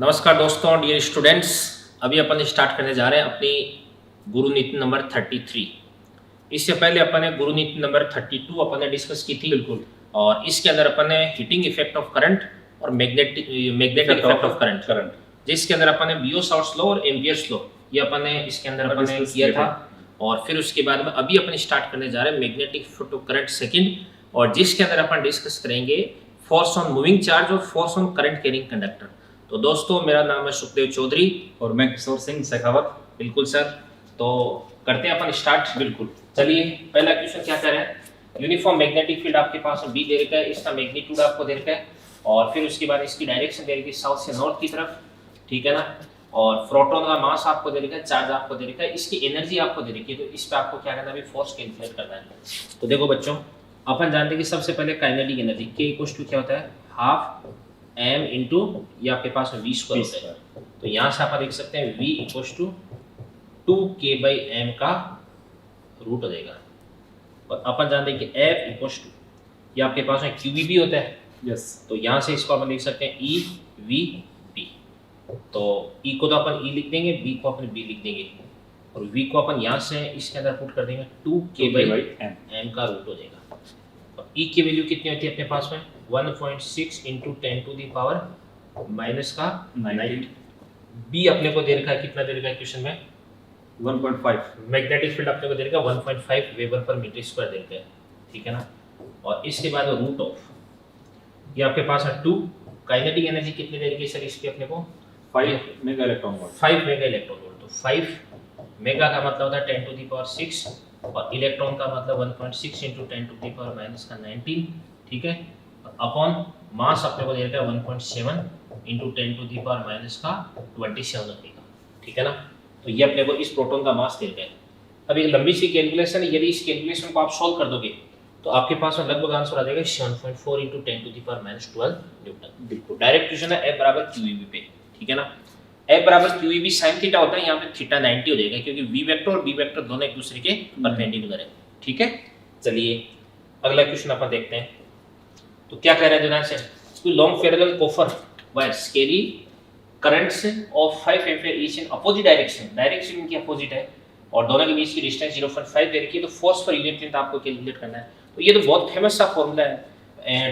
नमस्कार दोस्तों, dear students. अभी अपन स्टार्ट करने जा रहे हैं अपनी गुरु नीति नंबर 33। इससे पहले अपन ने गुरु नीति नंबर 32 अपन ने डिस्कस की थी। बिल्कुल। और इसके अंदर अपन ने हीटिंग इफेक्ट ऑफ करंट और मैग्नेटिक इफेक्ट ऑफ करंट, जिसके अंदर अपन ने बियो-सॉर्ट्स लॉ और एम्पियर्स लॉ ये अपन ने इसके अंदर अपन ने किया था। और फिर उसके बाद में अभी अपन स्टार्ट करने जा रहे हैं magnetic effect of current second, और जिसके अंदर अपन डिस्कस करेंगे फोर्स ऑन मूविंग चार्ज और force on current carrying conductor. तो दोस्तों, मेरा नाम है सुखदेव चौधरी और मैं किशोर सिंह शेखावत। बिल्कुल सर। तो करते हैं अपन स्टार्ट। बिल्कुल, चलिए पहला क्वेश्चन क्या कह रहा है। यूनिफॉर्म मैग्नेटिक फील्ड आपके पास बी दे रखा है, इसका मैग्नीट्यूड आपको दे रखा है, और फिर उसके बाद इसकी डायरेक्शन दे रखी है साउथ से नॉर्थ की तरफ, ठीक है ना। और प्रोटॉन का मास आपको दे रखा है, चार्ज आपको दे रखा है, इसकी एनर्जी आपको दे रखी है। तो इस पे आपको क्या करना है, अभी फोर्स कैलकुलेट करना है। तो देखो बच्चों, अपन जानते हैं कि सबसे पहले काइनेटिक एनर्जी के इक्वल्स टू क्या होता है, हाफ m इंटू ये आपके पास में v स्क्वायर होता है। तो यहाँ से आप देख सकते हैं v इक्वल्स टू 2k/m का रूट हो जाएगा। और अपन जानते हैं कि F इक्वल्स टू ये आपके पास में QV भी होता है। यस। तो यहाँ से इसको अपन लिख सकते हैं EVP। तो E को तो अपन E लिख देंगे, B को अपन B लिख देंगे, और V को अपन यहाँ से इसके अंदर पुट कर देंगे 2k/m का रूट हो जाएगा। और E की वैल्यू कितनी होती है अपने पास में 1.6 into 10 to the power minus का 9। बी अपने को दे रखा है, कितना दे रखा है क्वेश्चन में 1.5। मैग्नेटिक फील्ड अपने को दे रखा है 1.5 वेबर पर मीटर स्क्वायर दे रखा है, ठीक है ना। और इसके बाद रूट ऑफ ये आपके पास है 2। काइनेटिक एनर्जी कितनी दे रखी है सर इसकी अपने को 5 mega electron volt. 5 mega electron volt. तो 5 मेगा का मतलब होता है 10 टू दी पावर 6, और इलेक्ट्रॉन का मतलब 1.6 into 10 to the power minus का 19, ठीक है। अपॉन मास अपने को दे रखा है 1.7 into 10 to the power minus का 27 रखेगा, ठीक है ना। तो ये अपने को इस प्रोटॉन का मास दे रखा है। अब एक लंबी सी कैलकुलेशन है, यदि इस कैलकुलेशन को आप सॉल्व कर दोगे तो आपके पास में लगभग आंसर आ जाएगा 7.4 into 10 to the power minus 12 newton. बिल्कुल डायरेक्ट क्वेश्चन है F बराबर QEB पे, ठीक है ना। F बराबर QEB sin थीटा होता है, यहाँ पे थीटा 90 हो जाएगा, क्योंकि V वेक्टर और B वेक्टर दोनों एक दूसरे के परपेंडिकुलर है, ठीक है। चलिए अगला क्वेश्चन अपन देखते हैं। तो क्या कह रहे हैं ध्यान से, long parallel copper wires carry currents of 5 ampere each in opposite direction, direction इनकी अपोजिट है, और दोनों के बीच की डिस्टेंस 0.5 दे रखी है। तो फोर्स पर यूनिट लेंथ आपको कैलकुलेट करना है। तो ये तो बहुत फेमस सा फॉर्मूला है,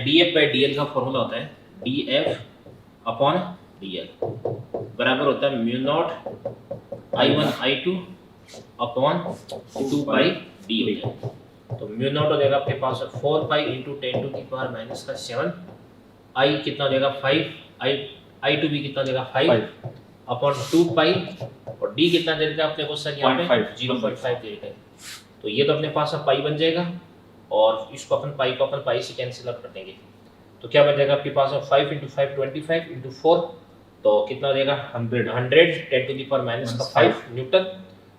dF/dl का फॉर्मूला होता है dF/dl बराबर होता है μ0 I1 I2 अपॉन 2 पाई d होता है। तो μ0 हो जाएगा आपके पास 4 pi into 10 to the power minus का 7, I कितना हो जाएगा 5, I2 भी कितना देगा 5 अपॉन 2 पाई, और d कितना दे देगा अपने को सर यहाँ पे 0.5 दे देगा। तो ये तो अपने पास अब पाई बन जाएगा, और इसको अपन पाई से कैंसिल आउट कर देंगे। तो क्या बन जाएगा आपके पास 5 इंटू 5 25 इंटू 4, तो कितना हो जाएगा 100 10 टू दी पावर माइनस का 5 न्यूटन।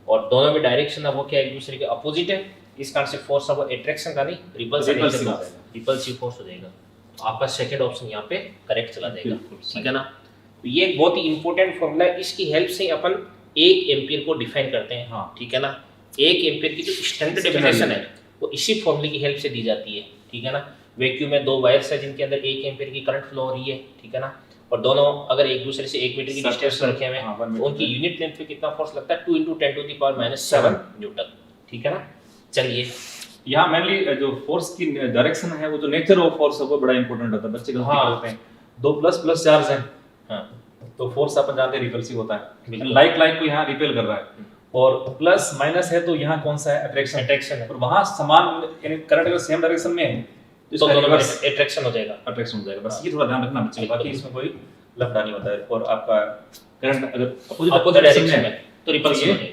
और दोनों में डायरेक्शन अब वो क्या एक दूसरे के अपोजिट है, इस कारण से फोर्स अब एट्रैक्शन का नहीं रिपल्सिव फोर्स हो जाएगा। तो आपका सेकंड ऑप्शन यहाँ पे करेक्ट चला जाएगा, ठीक है ना। तो ये एक बहुत ही इंपॉर्टेंट फॉर्मूला है, इसकी हेल्प से अपन 1 एम्पीयर को डिफाइन करते हैं, हाँ ठीक है ना। 1 एम्पीयर की जो स्टैंडर्ड डेफिनेशन है वो इसी फॉर्मूले की हेल्प से दी जाती है, ठीक है ना। वैक्यूम में 2 वायर्स है जिनके अंदर 1 एम्पीयर की करंट फ्लो हो रही है, ठीक है ना। और दोनों अगर एक दूसरे से 1 मीटर की डिस्टेंस पर रखे हुए हैं तो उनकी यूनिट लेंथ पे कितना फोर्स लगता है 2 into 10 to the power minus 7 newton, ठीक है ना। चलिए यहाँ मेनली जो फोर्स की डायरेक्शन है, वो जो नेचर ऑफ फोर्स है वो बड़ा इंपॉर्टेंट होता है। बच्चे गलती करते हैं, 2 प्लस चार्ज है, हाँ तो फोर्स अपन जानते हैं रिपल्सिव होता है, लाइक को यहाँ रिपेल कर रहा है, और प्लस माइनस है तो यहाँ कौन सा है अट्रैक्शन है, और वहाँ समान करंट अगर सेम डायरेक्शन में है तो अट्रैक्शन हो जाएगा बस ये थोड़ा ध्यान रखना बच्चे, बाकी इसमें कोई लफड़ा नहीं होता है। और आपका करंट अगर अपोजिट डायरेक्शन में तो रिपल्सिव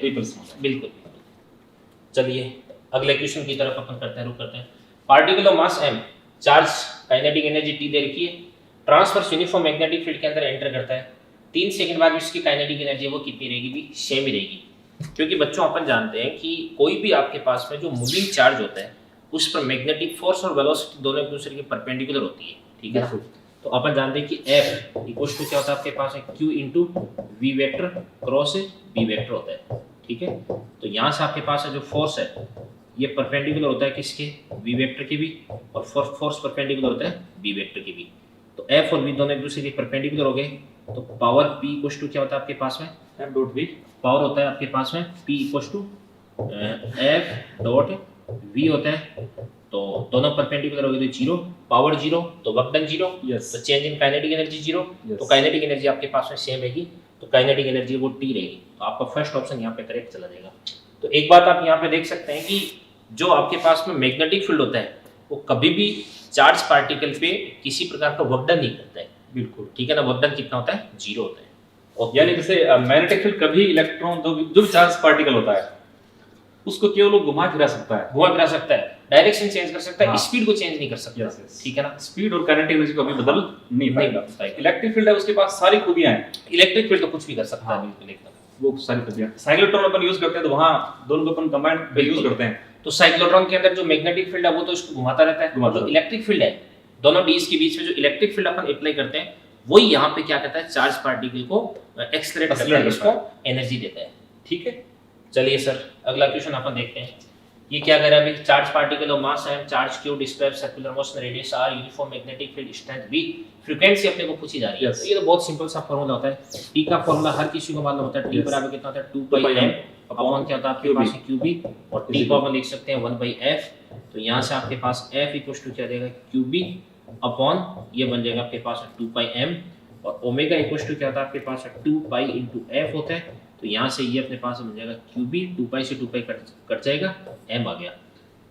बिल्कुल। चलिए अगले क्वेश्चन की तरफ अपन करते हैं। Particle of mass m, charge kinetic energy T दे रखी है, ट्रांसवर्स यूनिफॉर्म मैग्नेटिक फील्ड के अंदर एंटर करता है। 3 सेकंड बाद इसकी काइनेटिक एनर्जी वो कितनी रहेगी, भी सेम ही रहेगी। क्योंकि बच्चों अपन जानते हैं कि कोई भी आपके पास में जो मूविंग चार्ज होता है उस पर मैग्नेटिक फोर्स और वेलोसिटी दोनों एक दूसरे के परपेंडिकुलर होती है, ठीक है ना। तो अपन जानते हैं कि F इक्वल्स टू क्या होता है आपके पास है Q into V vector cross B vector होता है, ठीक है। तो यहाँ से आपके पास है जो फोर्स है ये परपेंडिकुलर होता है किसके, V वेक्टर के भी, और फोर्स परपेंडिकुलर होता है B वेक्टर के भी। तो F और V दोनों एक दूसरे के परपेंडिकुलर हो गए, तो पावर P इक्वल टू क्या होता है आपके पास में, एफ डॉट वी, पावर होता है आपके पास में P equal to F dot V होता है। तो दोनों परपेंडिकुलर हो गए तो जीरो, पावर जीरो तो वर्क डन जीरो, यस, तो change in kinetic energy zero, Yes. तो काइनेटिक एनर्जी आपके पास में सेम रहेगी, तो काइनेटिक एनर्जी वो टी रहेगी। तो आपका फर्स्ट ऑप्शन यहाँ पे करेक्ट चला जाएगा। तो एक बात आप यहाँ पे देख सकते हैं कि जो आपके पास में मैग्नेटिक फील्ड होता है वो कभी भी चार्ज पार्टिकल पे किसी प्रकार का वर्क डन नहीं करता है, बिल्कुल, ठीक है ना। वर्क डन कितना होता है, जीरो होता है। और यानी जैसे मैग्नेटिक फील्ड कभी इलेक्ट्रॉन जो भी चार्ज पार्टिकल होता है उसको केवल वो घुमा फिरा सकता है, घुमा फिरा सकता है, डायरेक्शन चेंज कर सकता है, हाँ। स्पीड को चेंज नहीं कर सकता, Yes, yes. ठीक है ना। स्पीड और काइनेटिक एनर्जी को अभी बदल नहीं पाएगा। पाएगा। इलेक्ट्रिक फील्ड है उसके पास सारी खूबियां हैं, इलेक्ट्रिक फील्ड तो कुछ भी कर सकता हाँ। है बिल्कुल एकदम। वो सारी खूबियां। साइक्लोट्रॉन अपन यूज करते हैं तो वहां दोनों को अपन कंबाइंड पे यूज करते हैं। तो साइक्लोट्रॉन के अंदर जो मैग्नेटिक फील्ड है वो तो इसको घुमाता रहता है, घुमाता जो रहता है। इलेक्ट्रिक फील्ड है दोनों डीज के बीच में जो इलेक्ट्रिक फील्ड अपन अप्लाई करते हैं वही यहाँ पे क्या कहता है, चार्ज पार्टिकल को एक्सलरेट करता है, इसको एनर्जी देता है, ठीक है। चलिए सर अगला क्वेश्चन अपन देखते हैं। ये क्या कह रहा है अभी, charge particle of mass m charge q describe circular motion radius r uniform magnetic field strength v, frequency अपने को पूछी जा रही है। Yes. तो ये तो बहुत सिंपल सा फार्मूला होता है, t का फार्मूला हर किसी को मालूम होता है, t Yes. बराबर कितना होता है 2 पाई m अपॉन क्या होता है आपके पास qb, और t को अपन लिख सकते हैं 1 बाई f। तो यहाँ से आपके पास f इक्वल टू क्या देगा qb अपॉन ये बन जाएगा आपके पास 2 पाई m, और ओमेगा इक्वल टू क्या होता है आपके पास 2 पाई इंटू f होता है। तो यहाँ से ये अपने पास बन जाएगा qb, 2 पाई से 2 पाई कट जाएगा, m आ गया।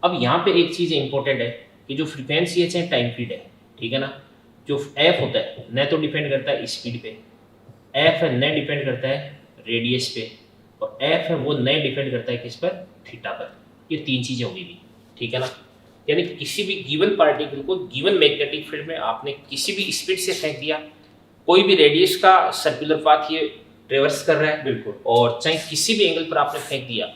अब यहाँ पे एक चीज़ इंपॉर्टेंट है कि जो फ्रीक्वेंसी है चाहे टाइम पीरियड है, ठीक है ना, जो f होता है न तो डिपेंड करता है स्पीड पे, f है न डिपेंड करता है रेडियस पे, और f है वो न डिपेंड करता है किस पर, थीटा पर। ये तीन चीज़ें होगी भी, ठीक है ना। यानी किसी भी गिवन पार्टिकल को गिवन मैग्नेटिक फील्ड में आपने किसी भी स्पीड से फेंक दिया, कोई भी रेडियस का सर्कुलर पाथ ये ट्रेवर्स कर रहा है बिल्कुल, और चाहे किसी भी एंगल पर आपने फेंक दिया,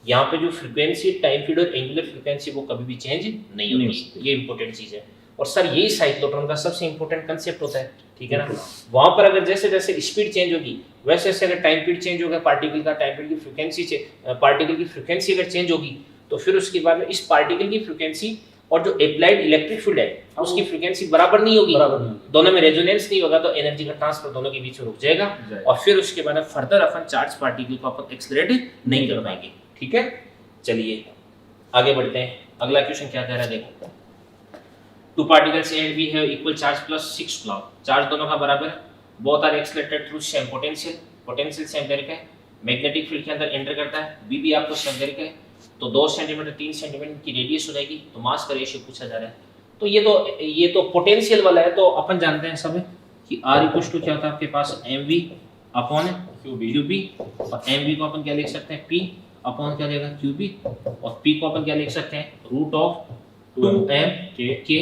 यहाँ पे जो फ्रीक्वेंसी टाइम पीरियड और एंगुलर फ्रीक्वेंसी वो कभी भी चेंज नहीं होती, ये इंपॉर्टेंट चीज है। और सर यही साइक्लोट्रॉन का सबसे इंपॉर्टेंट कंसेप्ट होता है, ठीक है ना। वहां पर अगर जैसे जैसे स्पीड चेंज होगी वैसे वैसे अगर टाइम पीरियड चेंज होगा, पार्टिकल का टाइम पीरियड की फ्रीक्वेंसी पार्टिकल की फ्रीक्वेंसी अगर चेंज होगी तो फिर उसके बाद में इस पार्टिकल की फ्रीक्वेंसी और जो अप्लाइड इलेक्ट्रिक फील्ड है उसकी फ्रीक्वेंसी बराबर नहीं होगी, दोनों में रेजोनेंस नहीं होगा, तो एनर्जी का ट्रांसफर दोनों के बीच में रुक जाएगा, और फिर उसके बाद फर्दर अपन चार्ज पार्टिकल को अपन एक्सलरेट नहीं कर पाएंगे, ठीक है। चलिए आगे बढ़ते हैं। अगला क्वेश्चन क्या कह रहा है, देखो two particles A and B have equal charge plus 6 coulomb, charge दोनों का बराबर, both are accelerated through same potential, potential same दे रखा है, मैग्नेटिक फील्ड के अंदर एंटर करता है, बी भी आपको सेम दे रखा है, तो 2 सेंटीमीटर 3 सेंटीमीटर की रेडियस हो जाएगी, तो मास का रेशियो पूछा जा रहा है। तो ये तो पोटेंशियल वाला है, तो अपन जानते हैं सब कि आर इक्वल टू क्या होता है आपके पास mv अपॉन qb, और mv को अपन क्या लिख सकते हैं p अपॉन क्या देगा qb, और p को अपन क्या लिख सकते हैं root of 2m k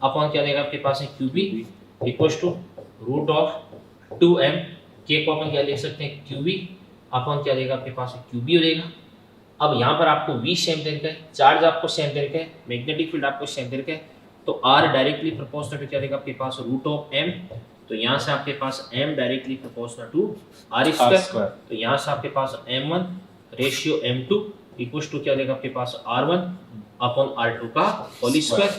upon क्या देगा आपके पास है qb equal to root of 2m k को अपन क्या लिख सकते हैं qb अपॉन क्या देगा आपके पास है qb हो जाएगा। अब यहाँ पर आपको v सेम दे रखा है, चार्ज आपको सेम दे रखा है, मैग्नेटिक फील्ड आपको सेम दे रखा है, तो r डायरेक्टली प्रोपोर्शनल टू क्या देगा आपके पास रूट ऑफ m, तो यहाँ से आपके पास m directly proportional to r square, तो यहाँ से आपके पास m1 ratio m2 equal to क्या देगा आपके पास r1 अपॉन r2 का होल स्क्वायर,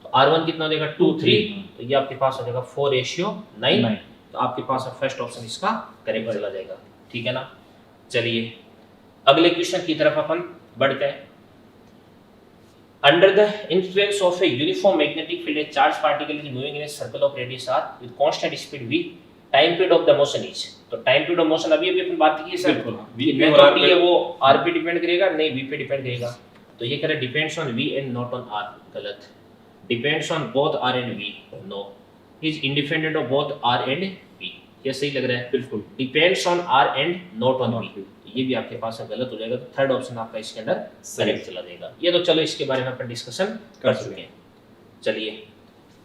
तो r1 कितना देगा 2 3, तो ये आपके पास हो जाएगा 4 रेशियो 9, तो आपके पास फर्स्ट ऑप्शन इसका करेक्ट चला जाएगा, ठीक है ना। चलिए अगले क्वेश्चन की तरफ अपन बढ़ते हैं। Under the influence of a uniform magnetic field, a charged particle is moving in a circle of radius r with constant speed v. Time period of the motion is, तो time period of motion अभी अपन बात की है sir, v और r है वो r पे depend करेगा, नहीं v पे डिपेंड करेगा, तो ये कह रहा है depends on v and not on r, गलत, depends on both r and v, no, is independent of both r and v, ये सही लग रहा है, बिल्कुल, depends on r and not on v, ये भी आपके पास गलत हो जाएगा, तो थर्ड ऑप्शन आपका इसके अंदर करेक्ट चला जाएगा। ये तो चलो इसके बारे में अपन डिस्कशन कर चुके हैं। चलिए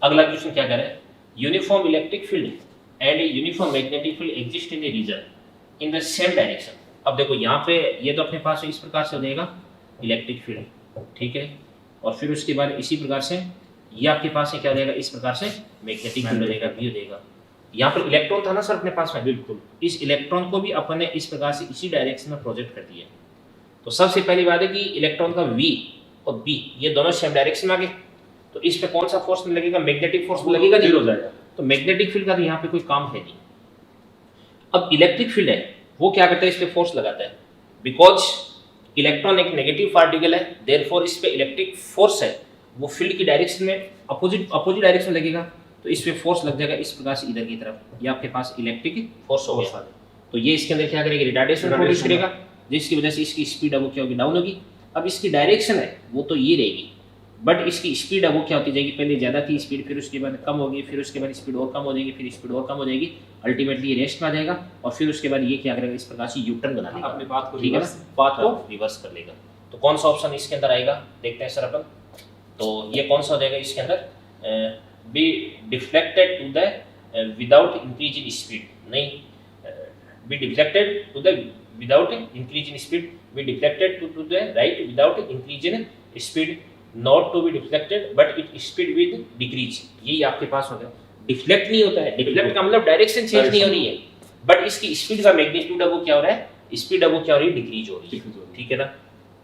अगला क्वेश्चन क्या कह रहा है, uniform electric field and uniform magnetic field exist in a region in the same direction. अब देखो यहाँ पे ये तो अपने पास इस प्रकार से हो जाएगा इलेक्ट्रिक फील्ड, ठीक है, और फिर उसके बाद इसी प्रकार से ये आपके पास क्या हो जाएगा, इस प्रकार से मैग्नेटिक फील्ड हो जाएगा, भी हो जाएगा। यहाँ पर इलेक्ट्रॉन था ना सर अपने पास में, बिल्कुल, इस इलेक्ट्रॉन को भी अपन ने इस प्रकार से इसी डायरेक्शन में प्रोजेक्ट कर दिया। तो सबसे पहली बात है कि इलेक्ट्रॉन का v और b ये दोनों सेम डायरेक्शन में आ गए, तो इस पे कौन सा फोर्स लगेगा, मैग्नेटिक फोर्स लगेगा, जीरो हो जाएगा, तो मैग्नेटिक फील्ड का तो यहाँ पे कोई काम है नहीं, अब इलेक्ट्रिक फील्ड है वो क्या करता है, इस पे फोर्स लगाता है, बिकॉज इलेक्ट्रॉन एक नेगेटिव पार्टिकल है, देयरफॉर इस पे इलेक्ट्रिक फोर्स है, वो फील्ड की डायरेक्शन में अपोजिट डायरेक्शन लगेगा, तो इस पे फोर्स लग जाएगा इस प्रकार से इधर की तरफ, ये आपके पास इलेक्ट्रिक फोर्स हो गया। तो ये इसके अंदर क्या करेगा, रिटार्डेशन प्रोड्यूस करेगा, जिसकी वजह से इसकी स्पीड अब वो क्या होगी, डाउन होगी। अब इसकी डायरेक्शन है वो तो ये रहेगी, बट इसकी स्पीड अब वो क्या होती जाएगी, पहले ज़्यादा थी स्पीड, फिर उसके बाद कम होगी, फिर उसके बाद स्पीड और कम हो जाएगी, फिर स्पीड और कम हो जाएगी, अल्टीमेटली ये रेस्ट में आ जाएगा, और फिर उसके बाद ये क्या करेगा, इस प्रकार से यू टर्न बना लेगा अपने पाथ को, ठीक है ना, पाथ को रिवर्स कर लेगा। तो कौन सा ऑप्शन इसके अंदर आएगा, देखते हैं सर अपन। तो ये कौन सा हो जाएगा इसके अंदर, be deflected to the without increase in speed, नहीं, be deflected to the without increase in speed, be deflected to the right without increase in speed, not to be deflected but it speed with decrease, यही आपके पास हो गया। Deflect नहीं होता है, deflect का मतलब डायरेक्शन चेंज नहीं हो रही है, बट इसकी स्पीड का मैग्नीट्यूड अब वो क्या हो रहा है, स्पीड अब वो क्या हो रही है, डिक्रीज हो रही है, ठीक है ना।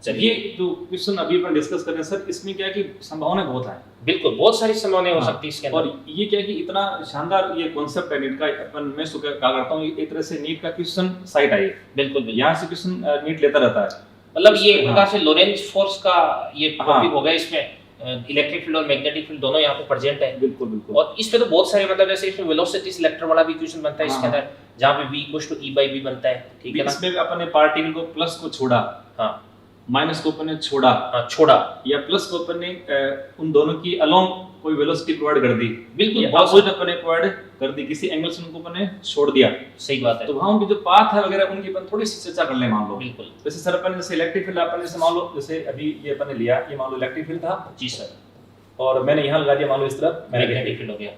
चलिए, जो क्वेश्चन अभी अपन डिस्कस कर रहे हैं सर, इसमें क्या है कि संभावनाएं बहुत है, बिल्कुल बहुत सारी संभावनाएं हो सकती है इसके अंदर। और ये क्या है कि इतना शानदार ये कॉन्सेप्ट है नीट का, अपन मैं क्या करता हूँ, एक तरह से नीट का क्वेश्चन साइट आई, बिल्कुल यहाँ से क्वेश्चन नीट लेता रहता है, मतलब ये एक प्रकार से लोरेंज फोर्स का ये टॉपिक हो गया, इसमें इलेक्ट्रिक फील्ड और मैग्नेटिक फील्ड दोनों यहाँ पे प्रेजेंट है। बिल्कुल बिल्कुल। और इस पे तो बहुत सारे मतलब जैसे इसमें वेलोसिटी सिलेक्टर वाला भी इक्वेशन बनता है इसके अंदर, जहाँ पे v = e/b बनता है, ठीक है ना। इसमें अपन ने पार्टिकल को प्लस को छोड़ा, हाँ, माइनस को अपन ने छोड़ा, हाँ छोड़ा, या प्लस को अपन ने उन दोनों की अलोंग कोई वेलोसिटी प्रोवाइड कर दी, बिल्कुल अपोजिट अपन ने प्रोवाइड कर दी, किसी एंगल से उनको अपन ने छोड़ दिया, सही बात है। तो वहां उनकी जो पाथ है वगैरह उनकी अपन थोड़ी सी चर्चा कर ले, मान लो। बिल्कुल, जैसे सर अपन जैसे इलेक्ट्रिक फील्ड अपन जैसे मान लो, जैसे अभी ये अपन ने लिया, ये मान लो इलेक्ट्रिक फील्ड था जी सर, और मैंने यहाँ लगा दिया, मान लो इस तरफ मैग्नेटिक फील्ड हो गया,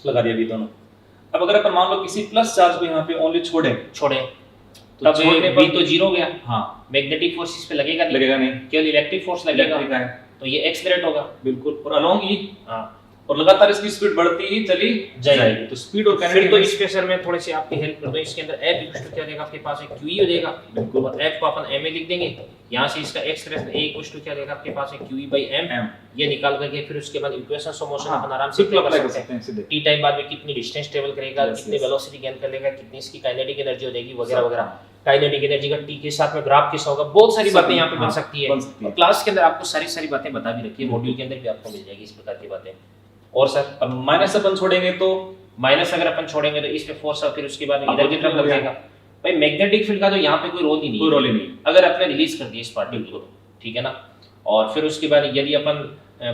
लगा दिया भी दोनों। अब अगर अपन मान लो किसी प्लस चार्ज को यहाँ पे ओनली छोड़े, तब v तो 0 हो गया, हाँ, मैग्नेटिक फोर्स इस पे लगेगा नहीं, केवल इलेक्ट्रिक फोर्स लगेगा, इलेक्ट्रिक है, तो ये एक्सेलरेट होगा, बिल्कुल, और अलोंग ई, हाँ, और लगातार इसकी स्पीड बढ़ती ही चली जाएगी, तो स्पीड और फिर काइनेटिक तो इस पे सर मैं थोड़ी सी आपकी हेल्प कर दूं, इसके अंदर f = क्या देगा आपके पास, एक qe हो जाएगा, बिल्कुल, और f को अपन ma लिख देंगे, यहाँ से इसका एक्सप्रेशन a = क्या देगा आपके पास, एक qe/m, ये निकाल करके फिर उसके बाद इक्वेशंस ऑफ मोशन अपन आराम से अप्लाई कर सकते हैं। t टाइम बाद में कितनी डिस्टेंस ट्रेवल करेगा, कितनी वेलोसिटी गेन कर लेगा, कितनी इसकी काइनेटिक एनर्जी हो जाएगी वगैरह वगैरह, काइनेटिक एनर्जी का t के साथ में ग्राफ कैसा होगा, बहुत सारी बातें यहाँ पे बन सकती है, और क्लास के अंदर आपको सारी बातें बता भी रखी है, मॉड्यूल के अंदर भी आपको मिल जाएगी इस प्रकार की बातें। और सर अब माइनस अपन छोड़ेंगे तो, माइनस अगर अपन छोड़ेंगे तो इस पे फोर्स, और फिर उसके बाद इधर की तरफ लग जाएगा। भाई मैग्नेटिक फील्ड का तो यहाँ पे कोई रोल ही नहीं, कोई रोल ही नहीं, अगर आपने रिलीज कर दिया इस पार्टिकल को, ठीक है ना, और फिर उसके बाद यदि अपन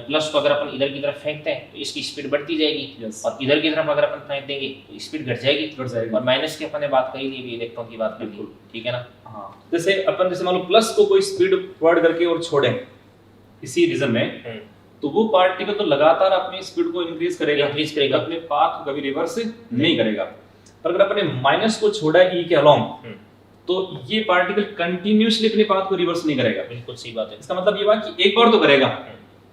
प्लस को अगर अपन इधर की तरफ फेंकते हैं तो इसकी स्पीड बढ़ती जाएगी, और इधर की तरफ अगर अपन फेंक देंगे तो स्पीड घट जाएगी, और माइनस की अपन ने बात कही नहीं, इलेक्ट्रॉन की बात करी, ठीक है ना। हाँ, जैसे अपन जैसे मान लो प्लस को कोई स्पीड प्रोवाइड करके और छोड़े इसी रीजन में, तो वो पार्टिकल तो लगातार अपनी स्पीड को इंक्रीज करेगा, अपने पाथ को कभी रिवर्स नहीं करेगा। पर अगर अपने माइनस को छोड़ा ई के अलोंग, तो ये पार्टिकल कंटिन्यूअसली अपने पाथ को रिवर्स नहीं करेगा। बिल्कुल सही बात है। इसका मतलब ये हुआ कि एक बार तो करेगा,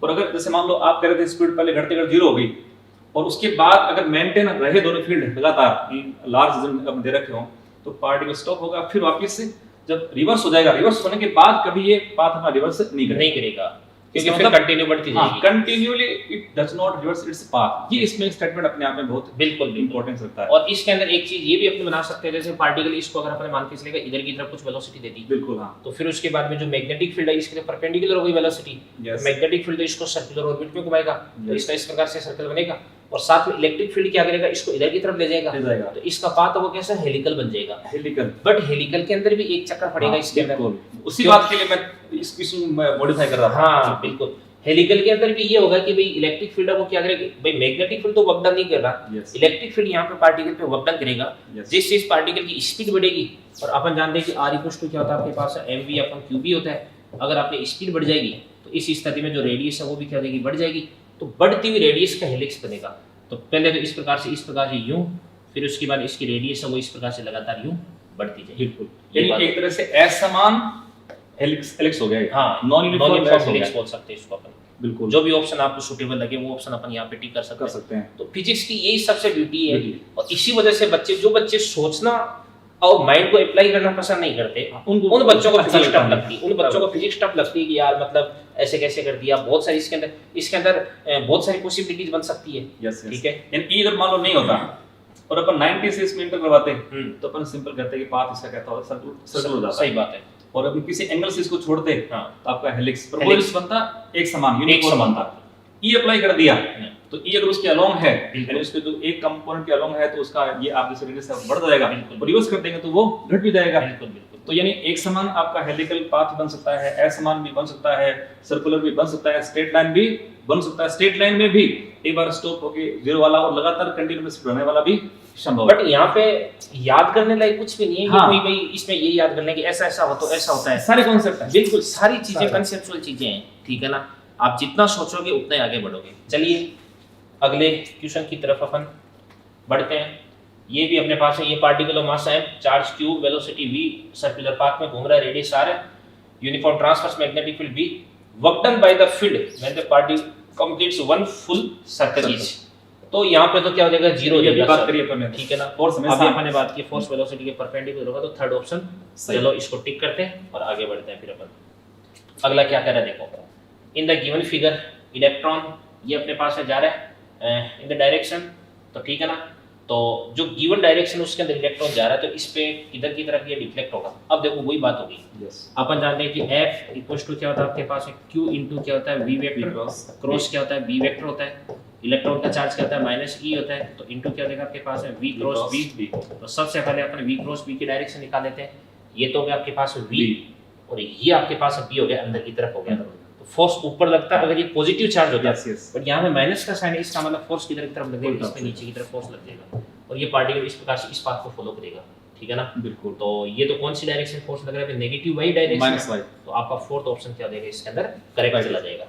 और अगर जैसे मान लो आप कह रहे थे स्पीड पहले घटते घटते 0 हो गई, और उसके बाद अगर मेंटेन रहे दोनों फील्ड लगातार लार्ज रीजन दे रखे हो, तो पार्टिकल स्टॉप होगा, फिर वापस से जब रिवर्स हो जाएगा, रिवर्स होने के बाद कभी ये पाथ अपना रिवर्स नहीं करेगा, क्योंकि फिर कंटिन्यू बढ़ती जाएगी, continually it does not reverse its path. ये इसमें स्टेटमेंट अपने आप में बहुत बिल्कुल इंपॉर्टेंस रखता है। और इसके अंदर एक चीज ये भी अपने बना सकते हैं, जैसे पार्टिकल इसको अगर अपने मान के चलेगा इधर की तरफ कुछ वेलोसिटी दे दी, बिल्कुल हाँ, तो फिर उसके बाद में जो मैग्नेटिक फील्ड है इसके परपेंडिकुलर हो गई वेलोसिटी, मैग्नेटिक फील्ड इसको सर्कुलर ऑर्बिट में घुमाएगा, तो इसका इस प्रकार से सर्कल बनेगा, और साथ में इलेक्ट्रिक फील्ड क्या करेगा, इसको इधर की तरफ ले जाएगा, तो इसका पाथ वो कैसा हेलिकल बन जाएगा, हेलिकल, बट हेलिकल के अंदर भी एक चक्कर पड़ेगा इसके अंदर, उसी बात के लिए मैं इस क्वेश्चन में मॉडिफाई कर रहा था। हाँ बिल्कुल, हेलिकल के अंदर भी ये होगा कि भाई इलेक्ट्रिक फील्ड वो क्या करेगा, भाई मैग्नेटिक फील्ड तो वर्क डन नहीं कर रहा, इलेक्ट्रिक फील्ड यहाँ पे पार्टिकल पे वर्क डन करेगा, जिससे इस पार्टिकल की स्पीड बढ़ेगी, और अपन जानते हैं कि r = क्या होता है आपके पास mv/qb होता है। अगर आपकी स्पीड बढ़ जाएगी तो इस स्थिति में जो रेडियस है वो भी क्या हो जाएगी, बढ़ जाएगी, तो बढ़ती हुई रेडियस का हेलिक्स बनेगा। तो पहले तो इस प्रकार से यूं, फिर उसके बाद इसकी रेडियस है वो इस प्रकार से लगातार यूं बढ़ती जाएगी, बिल्कुल, यानी एक तरह से असमान हेलिक्स हो गया, हाँ, नॉन यूनिफॉर्म हेलिक्स बोल सकते हैं इसको अपन, बिल्कुल, जो भी ऑप्शन आपको सूटेबल लगे वो ऑप्शन अपन यहाँ पे टिक कर सकते हैं। तो फिजिक्स की यही सबसे ब्यूटी है, और इसी वजह से बच्चे सोचना और माइंड को अप्लाई करना पसंद नहीं करते, उन बच्चों को फिजिक्स टफ लगती है, उन बच्चों को फिजिक्स टफ लगती है कि यार मतलब ऐसे कैसे कर दिया, बहुत सारी इसके अंदर बहुत सारी पॉसिबिलिटीज बन सकती है, ठीक है। यानी अगर मान लो नहीं होता और अपन 90 से इसमें इंटर करवाते हैं तो अपन सिंपल कहते हैं कि पाथ इसका कहता होता है सर्कुलर हो जाता है। सही बात है। और अभी किसी एंगल से इसको छोड़ते हैं हाँ। तो आपका हेलिक्स पर हेलिक्स बनता एक समान यूनिफॉर्म बनता। ई अप्लाई कर दिया तो ई अगर उसके अलोंग है यानी उसके जो एक कंपोनेंट के अलोंग है तो उसका ये आप जैसे रेडियस है बढ़ जाएगा, और रिवर्स कर देंगे तो वो घट भी जाएगा। बिल्कुल बिल्कुल। तो यानी एक समान आपका हेलिकल पाथ बन सकता है, असमान भी बन सकता है, सर्कुलर भी बन सकता है, स्ट्रेट लाइन भी बन सकता है। स्ट्रेट लाइन में भी एक बार स्टॉप होके जीरो वाला और लगातार कंटिन्यूअस रहने वाला भी संभव है। बट यहाँ पे याद करने लायक कुछ भी नहीं है हाँ। कि भाई इसमें ये याद करने की ऐसा ऐसा हो तो ऐसा होता है। सारे कॉन्सेप्ट हैं, बिल्कुल सारी चीजें कंसेप्चुअल चीजें हैं, ठीक है ना। आप जितना सोचोगे उतना ही आगे बढ़ोगे। चलिए अगले क्वेश्चन की तरफ अपन बढ़ते हैं। ये भी अपने पास है, ये particle of mass m, charge q, velocity v, circular path में घूम रहा है, रेडियस r है, uniform transverse magnetic field v, work done by the field when the particle completes one full circle etch. तो यहाँ पे तो क्या हो जाएगा, जीरो हो जाएगा। बात करिए अपन ने, ठीक है ना। फोर्स में अभी अपन ने बात की फोर्स वेलोसिटी के परपेंडिकुलर होगा, तो थर्ड ऑप्शन। चलो इसको टिक करते हैं और आगे बढ़ते हैं। फिर अपन अगला क्या कह रहा है देखो। In the given figure electron ये अपने पास है जा रहा है इन द डायरेक्शन, तो ठीक है ना। तो जो गिवन डायरेक्शन उसके अंदर इलेक्ट्रॉन जा रहा है तो इस पे इधर की तरफ ये डिफ्लेक्ट होगा। अब देखो वही बात होगी। अपन जानते हैं कि F इक्वल्स टू क्या होता है आपके पास है Q इनटू क्या होता है V वेक्टर, क्रॉस क्या होता है B वेक्टर होता है, इलेक्ट्रॉन का चार्ज क्या होता है माइनस E होता है, तो इनटू क्या देगा आपके पास है V क्रॉस B। तो सबसे पहले अपन V क्रॉस B की डायरेक्शन निकाल लेते हैं। ये तो हो गया आपके पास V और ये आपके पास B हो गया, अंदर की तरफ हो गया। तो फोर्स ऊपर लगता है अगर ये पॉजिटिव चार्ज होता है, बट यहाँ पे माइनस का साइन है, इसका मतलब फोर्स किधर की तरफ लगेगा, इसमें नीचे की तरफ फोर्स लग जाएगा और ये पार्टिकल इस प्रकार से इस पाथ को फॉलो करेगा, ठीक है ना। बिल्कुल। तो ये तो कौन सी डायरेक्शन फोर्स लग रहा है, negative y direction, minus y. तो आपका फोर्थ ऑप्शन क्या देगा इसके अंदर, करेक्ट चला जाएगा।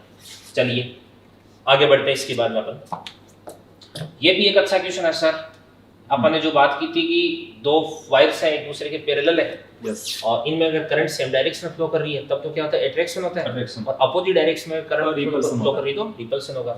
चलिए आगे बढ़ते हैं। इसके बाद में अपन ये भी एक अच्छा क्वेश्चन है सर। अपन ने जो बात की थी कि दो वायर्स हैं एक दूसरे के पैरेलल है, और इनमें अगर करंट सेम डायरेक्शन में फ्लो कर रही है तब तो क्या होता है, अट्रैक्शन होता है, और अपोजिट डायरेक्शन में करंट फ्लो कर रही है तो रिपल्शन होगा।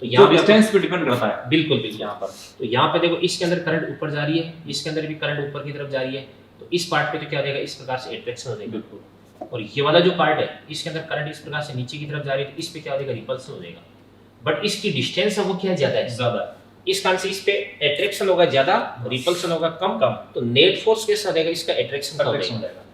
तो यहाँ डिस्टेंस पे डिपेंड करता है। बिल्कुल बिल्कुल। यहाँ पर तो यहाँ पे देखो इसके अंदर करंट ऊपर जा रही है, इसके अंदर भी करंट ऊपर की तरफ जा रही है, तो इस पार्ट पे तो क्या हो जाएगा, इस प्रकार से अट्रैक्शन हो जाएगा। बिल्कुल। और ये वाला जो पार्ट है इसके अंदर करंट इस प्रकार से नीचे की तरफ जा रही है, तो इस पे क्या हो जाएगा, रिपल्शन हो जाएगा। बट इसकी डिस्टेंस है वो क्या ज्यादा है, ज्यादा। इस कारण से इस पे अट्रैक्शन होगा ज्यादा, रिपल्शन होगा कम, तो नेट फोर्स कैसा रहेगा, इसका अट्रैक्शन हो जाएगा।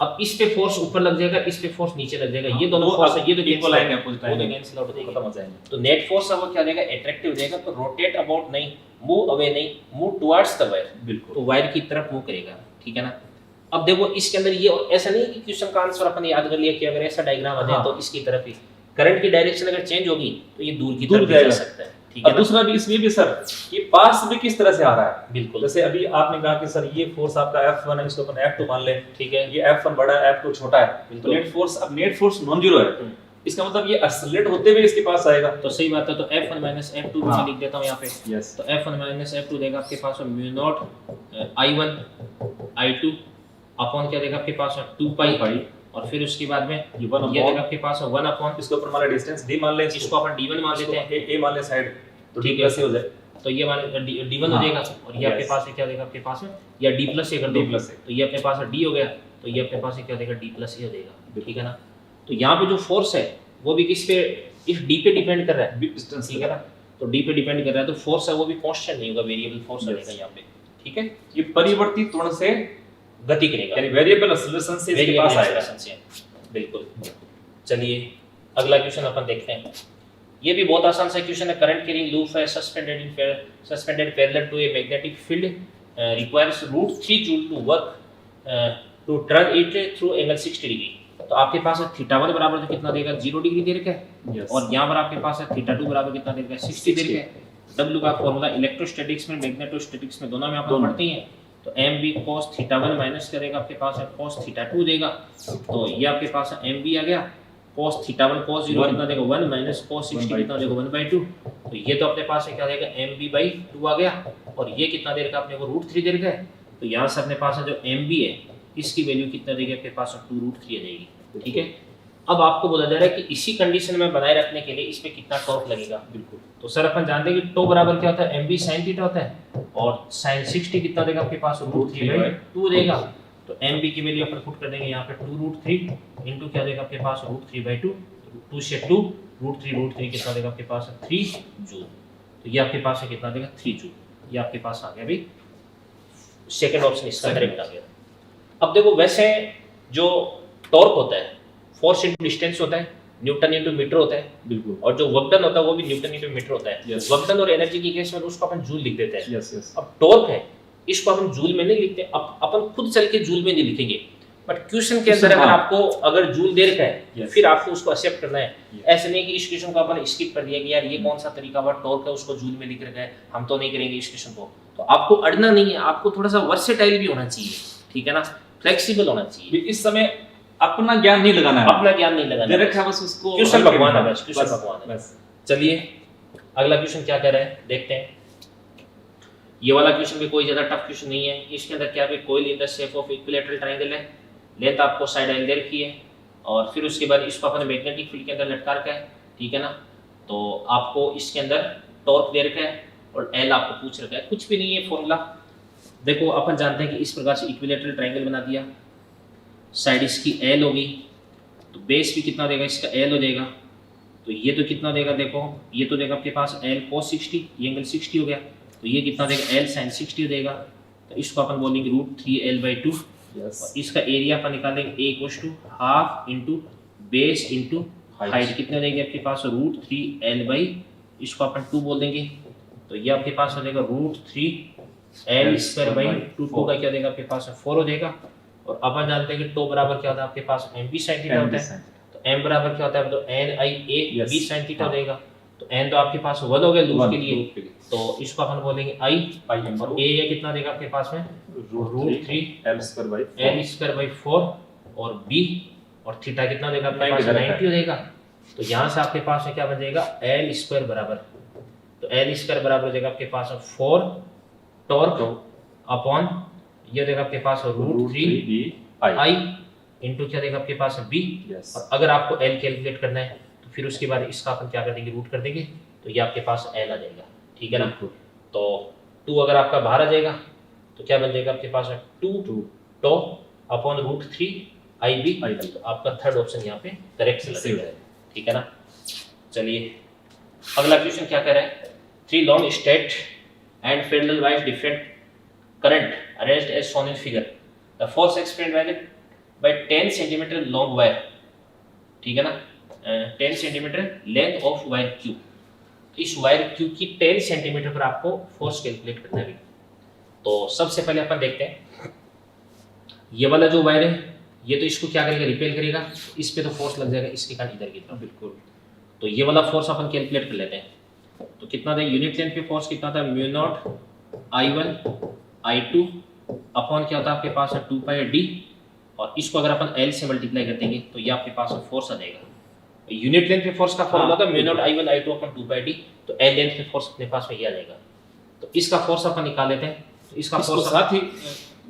अब इस पे फोर्स ऊपर लग जाएगा, इस पे फोर्स नीचे लग जाएगा, ये दोनों फोर्स है, ये तो इक्वल लाइन है, अपोजिट लाइन है, कैंसिल आउट हो जाएंगे, खत्म हो जाएंगे। तो नेट फोर्स है वो क्या देगा, अट्रैक्टिव देगा। तो रोटेट अबाउट नहीं, मूव अवे नहीं, मूव टुवर्ड्स द वायर। बिल्कुल। तो वायर की तरफ मूव करेगा, ठीक है ना। अब देखो इसके अंदर ये ऐसा नहीं कि क्वेश्चन का आंसर अपन याद कर लिया कि अगर ऐसा डायग्राम आ जाए तो इसकी तरफ ही करंट की डायरेक्शन अगर चेंज होगी तो ये दूर की तरफ जा सकता है, ठीक है। दूसरा भी इसमें भी सर ये पास भी किस तरह से आ रहा है। बिल्कुल। जैसे अभी आपने कहा कि सर ये फोर्स आपका F1 है, इसको अपन F2 मान ले, ठीक है। ये F1 बड़ा है, F2 छोटा है, तो नेट फोर्स, अब नेट फोर्स नॉन जीरो है, इसका मतलब ये एक्सेलरेट होते हुए इसके पास आएगा। तो सही बात है। तो F1 माइनस F2 मैं लिख देता हूं यहाँ पे। यस। तो F1 माइनस F2 देगा आपके पास mu naught I1 I2 upon क्या देगा आपके पास 2 पाई, और फिर उसके बाद में ये देगा आपके पास 1 अपॉन, इसके ऊपर मान ले डिस्टेंस d मान ले, इसको अपन d1 मान लेते हैं, a मान ले साइड, तो ठीक d प्लस हो जाए, तो ये मान d1 हो जाएगा, और ये आपके पास क्या देगा आपके पास में, या d प्लस a कर दो, तो ये अपने पास d हो गया, तो ये अपने पास क्या देगा d प्लस a हो जाएगा, ठीक है ना। तो यहाँ पे जो फोर्स है वो भी किस पे, इस d पे डिपेंड कर रहा है, डिस्टेंस, ठीक है ना। तो d पे डिपेंड कर रहा है, तो फोर्स है वो भी कांस्टेंट नहीं होगा, वेरिएबल फोर्स रहेगा यहाँ पे, ठीक है। ये परिवर्तित त्वरण से गति करेगा, यानी वेरिएबल एक्सेलरेशन से इसके पास आएगा। बिल्कुल। चलिए अगला क्वेश्चन अपन देखते हैं। ये भी बहुत आसान सा क्वेश्चन है। करंट कैरिंग लूप है suspended parallel to a magnetic field requires √3 joule to work to turn it through angle 60 degree. तो आपके पास है θ1 बराबर तो कितना देगा, 0 डिग्री दे रखा है, और यहाँ पर आपके पास है θ2 बराबर कितना देगा, 60 दे रखा है। W का फॉर्मूला इलेक्ट्रोस्टैटिक्स में मैग्नेटोस्टैटिक्स में दोनों में आप पढ़ते हैं। तो mb cos θ1 माइनस करेगा आपके पास है cos θ2 देगा, तो ये आपके पास है mb आ गया, cos θ1 cos 0 कितना देगा 1 माइनस cos 60 कितना देगा 1/2, तो ये तो अपने पास है क्या देगा mb/2 आ गया, और ये कितना दे रखा अपने को √3 दे रखा है। तो यहाँ से अपने पास है जो mb है इसकी वैल्यू कितना देगी आपके पास 2√3 आ जाएगी, ठीक है। अब आपको बोला जा रहा है कि इसी कंडीशन में बनाए रखने के लिए इस पे कितना टॉर्क लगेगा। बिल्कुल। तो सर अपन जानते हैं कि टो बराबर क्या होता है, mb sin θ होता है, और sin 60 कितना देगा आपके पास √3/2 देगा। तो mb की वैल्यू अपन पुट कर देंगे यहाँ पे 2√3 इनटू क्या देगा आपके पास √3/2, 2 से 2 √3 कितना देगा आपके पास 3 जूल, तो ये आपके पास है कितना देगा 3 जूल। ये आपके पास आ गया अभी, सेकंड ऑप्शन इसका करेक्ट आ गया। अब देखो वैसे जो टॉर्क होता है फोर्स इनटू डिस्टेंस होता है, न्यूटन इनटू मीटर होता है, बिल्कुल। और जो वर्क डन होता है वो भी न्यूटन इनटू मीटर होता है। Yes. वर्क डन और एनर्जी की केस में उसको अपन जूल लिख देते हैं। Yes yes. अब टॉर्क है इसको अपन जूल में नहीं लिखते, अपन खुद चल के जूल में नहीं लिखेंगे, बट क्वेश्चन के अंदर अगर हाँ। आपको अगर जूल दे रखा है Yes. फिर आपको उसको एक्सेप्ट करना है। Yes. ऐसे नहीं कि इस क्वेश्चन को अपन स्किप कर दिया कि यार ये कौन सा तरीका हुआ, टॉर्क है उसको जूल में लिख रखा है, हम तो नहीं करेंगे इस क्वेश्चन को। तो आपको अड़ना नहीं है, आपको थोड़ा सा वर्सेटाइल भी होना चाहिए, ठीक है ना, फ्लेक्सिबल होना चाहिए। इस समय अपना ज्ञान नहीं लगाना है, अपना ज्ञान नहीं लगाना दे है, रखा है बस उसको क्वेश्चन हल्के भगवान है में। बस, क्वेश्चन बस, भगवान है। बस। चलिए अगला क्वेश्चन क्या कह रहा है देखते हैं। ये वाला क्वेश्चन भी कोई ज्यादा टफ क्वेश्चन नहीं है। इसके अंदर क्या है, coil in the shape of equilateral triangle है, लेंथ आपको साइड एल दे रखी है, और फिर उसके बाद इसको अपन मैग्नेटिक फील्ड के अंदर लटका रखा है, ठीक है ना। तो आपको इसके अंदर टॉर्क दे रखा है और एल आपको पूछ रखा है, कुछ भी नहीं है फॉर्मूला। देखो अपन जानते हैं कि इस प्रकार से इक्विलैटरल ट्रायंगल बना दिया, साइड इसकी एल होगी, तो बेस भी कितना देगा इसका एल हो जाएगा, तो ये तो कितना देगा, देखो ये तो देगा आपके पास एल cos 60, ये एंगल 60 हो गया, तो ये कितना देगा एल sin 60 हो जाएगा। तो इसको अपन बोलेंगे √3l/2, यस। और इसका एरिया अपन निकालेंगे a = half into base into height, कितने देंगे आपके पास √3l/, इसको अपन 2 बोल देंगे, तो ये आपके पास हो जाएगा √3l²/2, 2 का क्या देगा आपके पास 4 हो जाएगा। और अपन जानते हैं कि टो बराबर क्या होता है आपके पास mb sin थीटा होता है, तो m बराबर क्या होता है तो NIA b sin थीटा हो जाएगा। तो n तो आपके पास 1 हो गया लूप के लिए, तो इसको अपन बोलेंगे i, और a ये कितना देगा आपके पास में √3l²/4, और b और थीटा कितना देगा आपके पास 90 हो जाएगा। तो यहाँ से आपके पास में क्या बन जाएगा l² बराबर, तो l² बराबर हो जाएगा आपके पास 4 टॉर्क अपॉन ये देगा आपके पास √3i इंटू क्या देगा आपके पास b। और अगर आपको l कैलकुलेट करना है तो फिर उसके बाद इसका अपन क्या कर देंगे रूट कर देंगे, तो ये आपके पास l आ जाएगा, ठीक है ना। तो 2 अगर आपका बाहर आ जाएगा तो क्या बन जाएगा आपके पास 2 टो अपॉन √3ib, तो आपका थर्ड ऑप्शन यहाँ पे करेक्ट लगेगा, ठीक है ना। चलिए अगला क्वेश्चन क्या कह रहा है, 3 long straight and parallel wires different current arranged as shown in figure, the force experienced by 10 cm long wire, ठीक है ना, 10 cm length of wire Q, इस वायर Q की 10 सेंटीमीटर पर आपको फोर्स कैलकुलेट करना है। तो सबसे पहले अपन देखते हैं ये वाला जो वायर है ये तो इसको क्या करेगा रिपेल करेगा, इस पे तो फोर्स लग जाएगा इसके कारण इधर की तरफ, बिल्कुल। तो ये वाला फोर्स अपन कैलकुलेट कर लेते हैं। तो कितना था यूनिट लेंथ पे फोर्स कितना था μ0 I1 I2 अपॉन क्या होता है आपके पास 2πd, और इसको अगर अपन L से मल्टीप्लाई कर देंगे तो ये आपके पास फोर्स आ जाएगा। यूनिट लेंथ पे फोर्स का फॉर्मूला था μ0 I1 I2 अपॉन 2πd, तो L लेंथ पे फोर्स अपने पास में ये आ जाएगा। तो इसका फोर्स अपन निकाल लेते हैं, तो इसका फोर्स साथ ही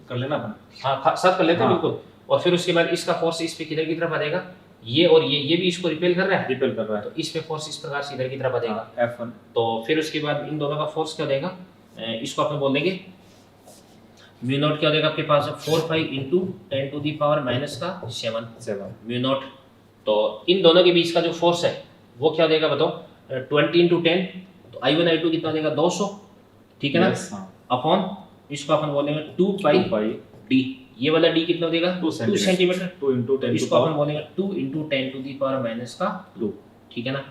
कर लेना अपन, हाँ साथ कर लेते हैं बिल्कुल। और फिर उसके बाद इसका फोर्स इस पे किधर की तरफ आ जाएगा, ये और ये भी इसको रिपेल कर रहा है, तो इस पे फोर्स इस प्रकार से इधर की तरफ आ जाएगा F1। तो फिर उसके बाद इन दोनों का फोर्स क्या देगा, इसको अपन बोल देंगे μ0 क्या देगा आपके पास 4π इंटू 10⁻⁻7 μ0। तो इन दोनों के बीच का जो फोर्स है वो क्या देगा बताओ 20 इंटू 10, तो I1 I2 कितना देगा 200, ठीक है ना, अपॉन इसको अपन बोलेंगे 2πd, ये वाला d कितना देगा 2 सेंटीमीटर, 2 इंटू 10 इसको अपन बोलेंगे 2 इंटू 10⁻⁻2, ठीक है ना,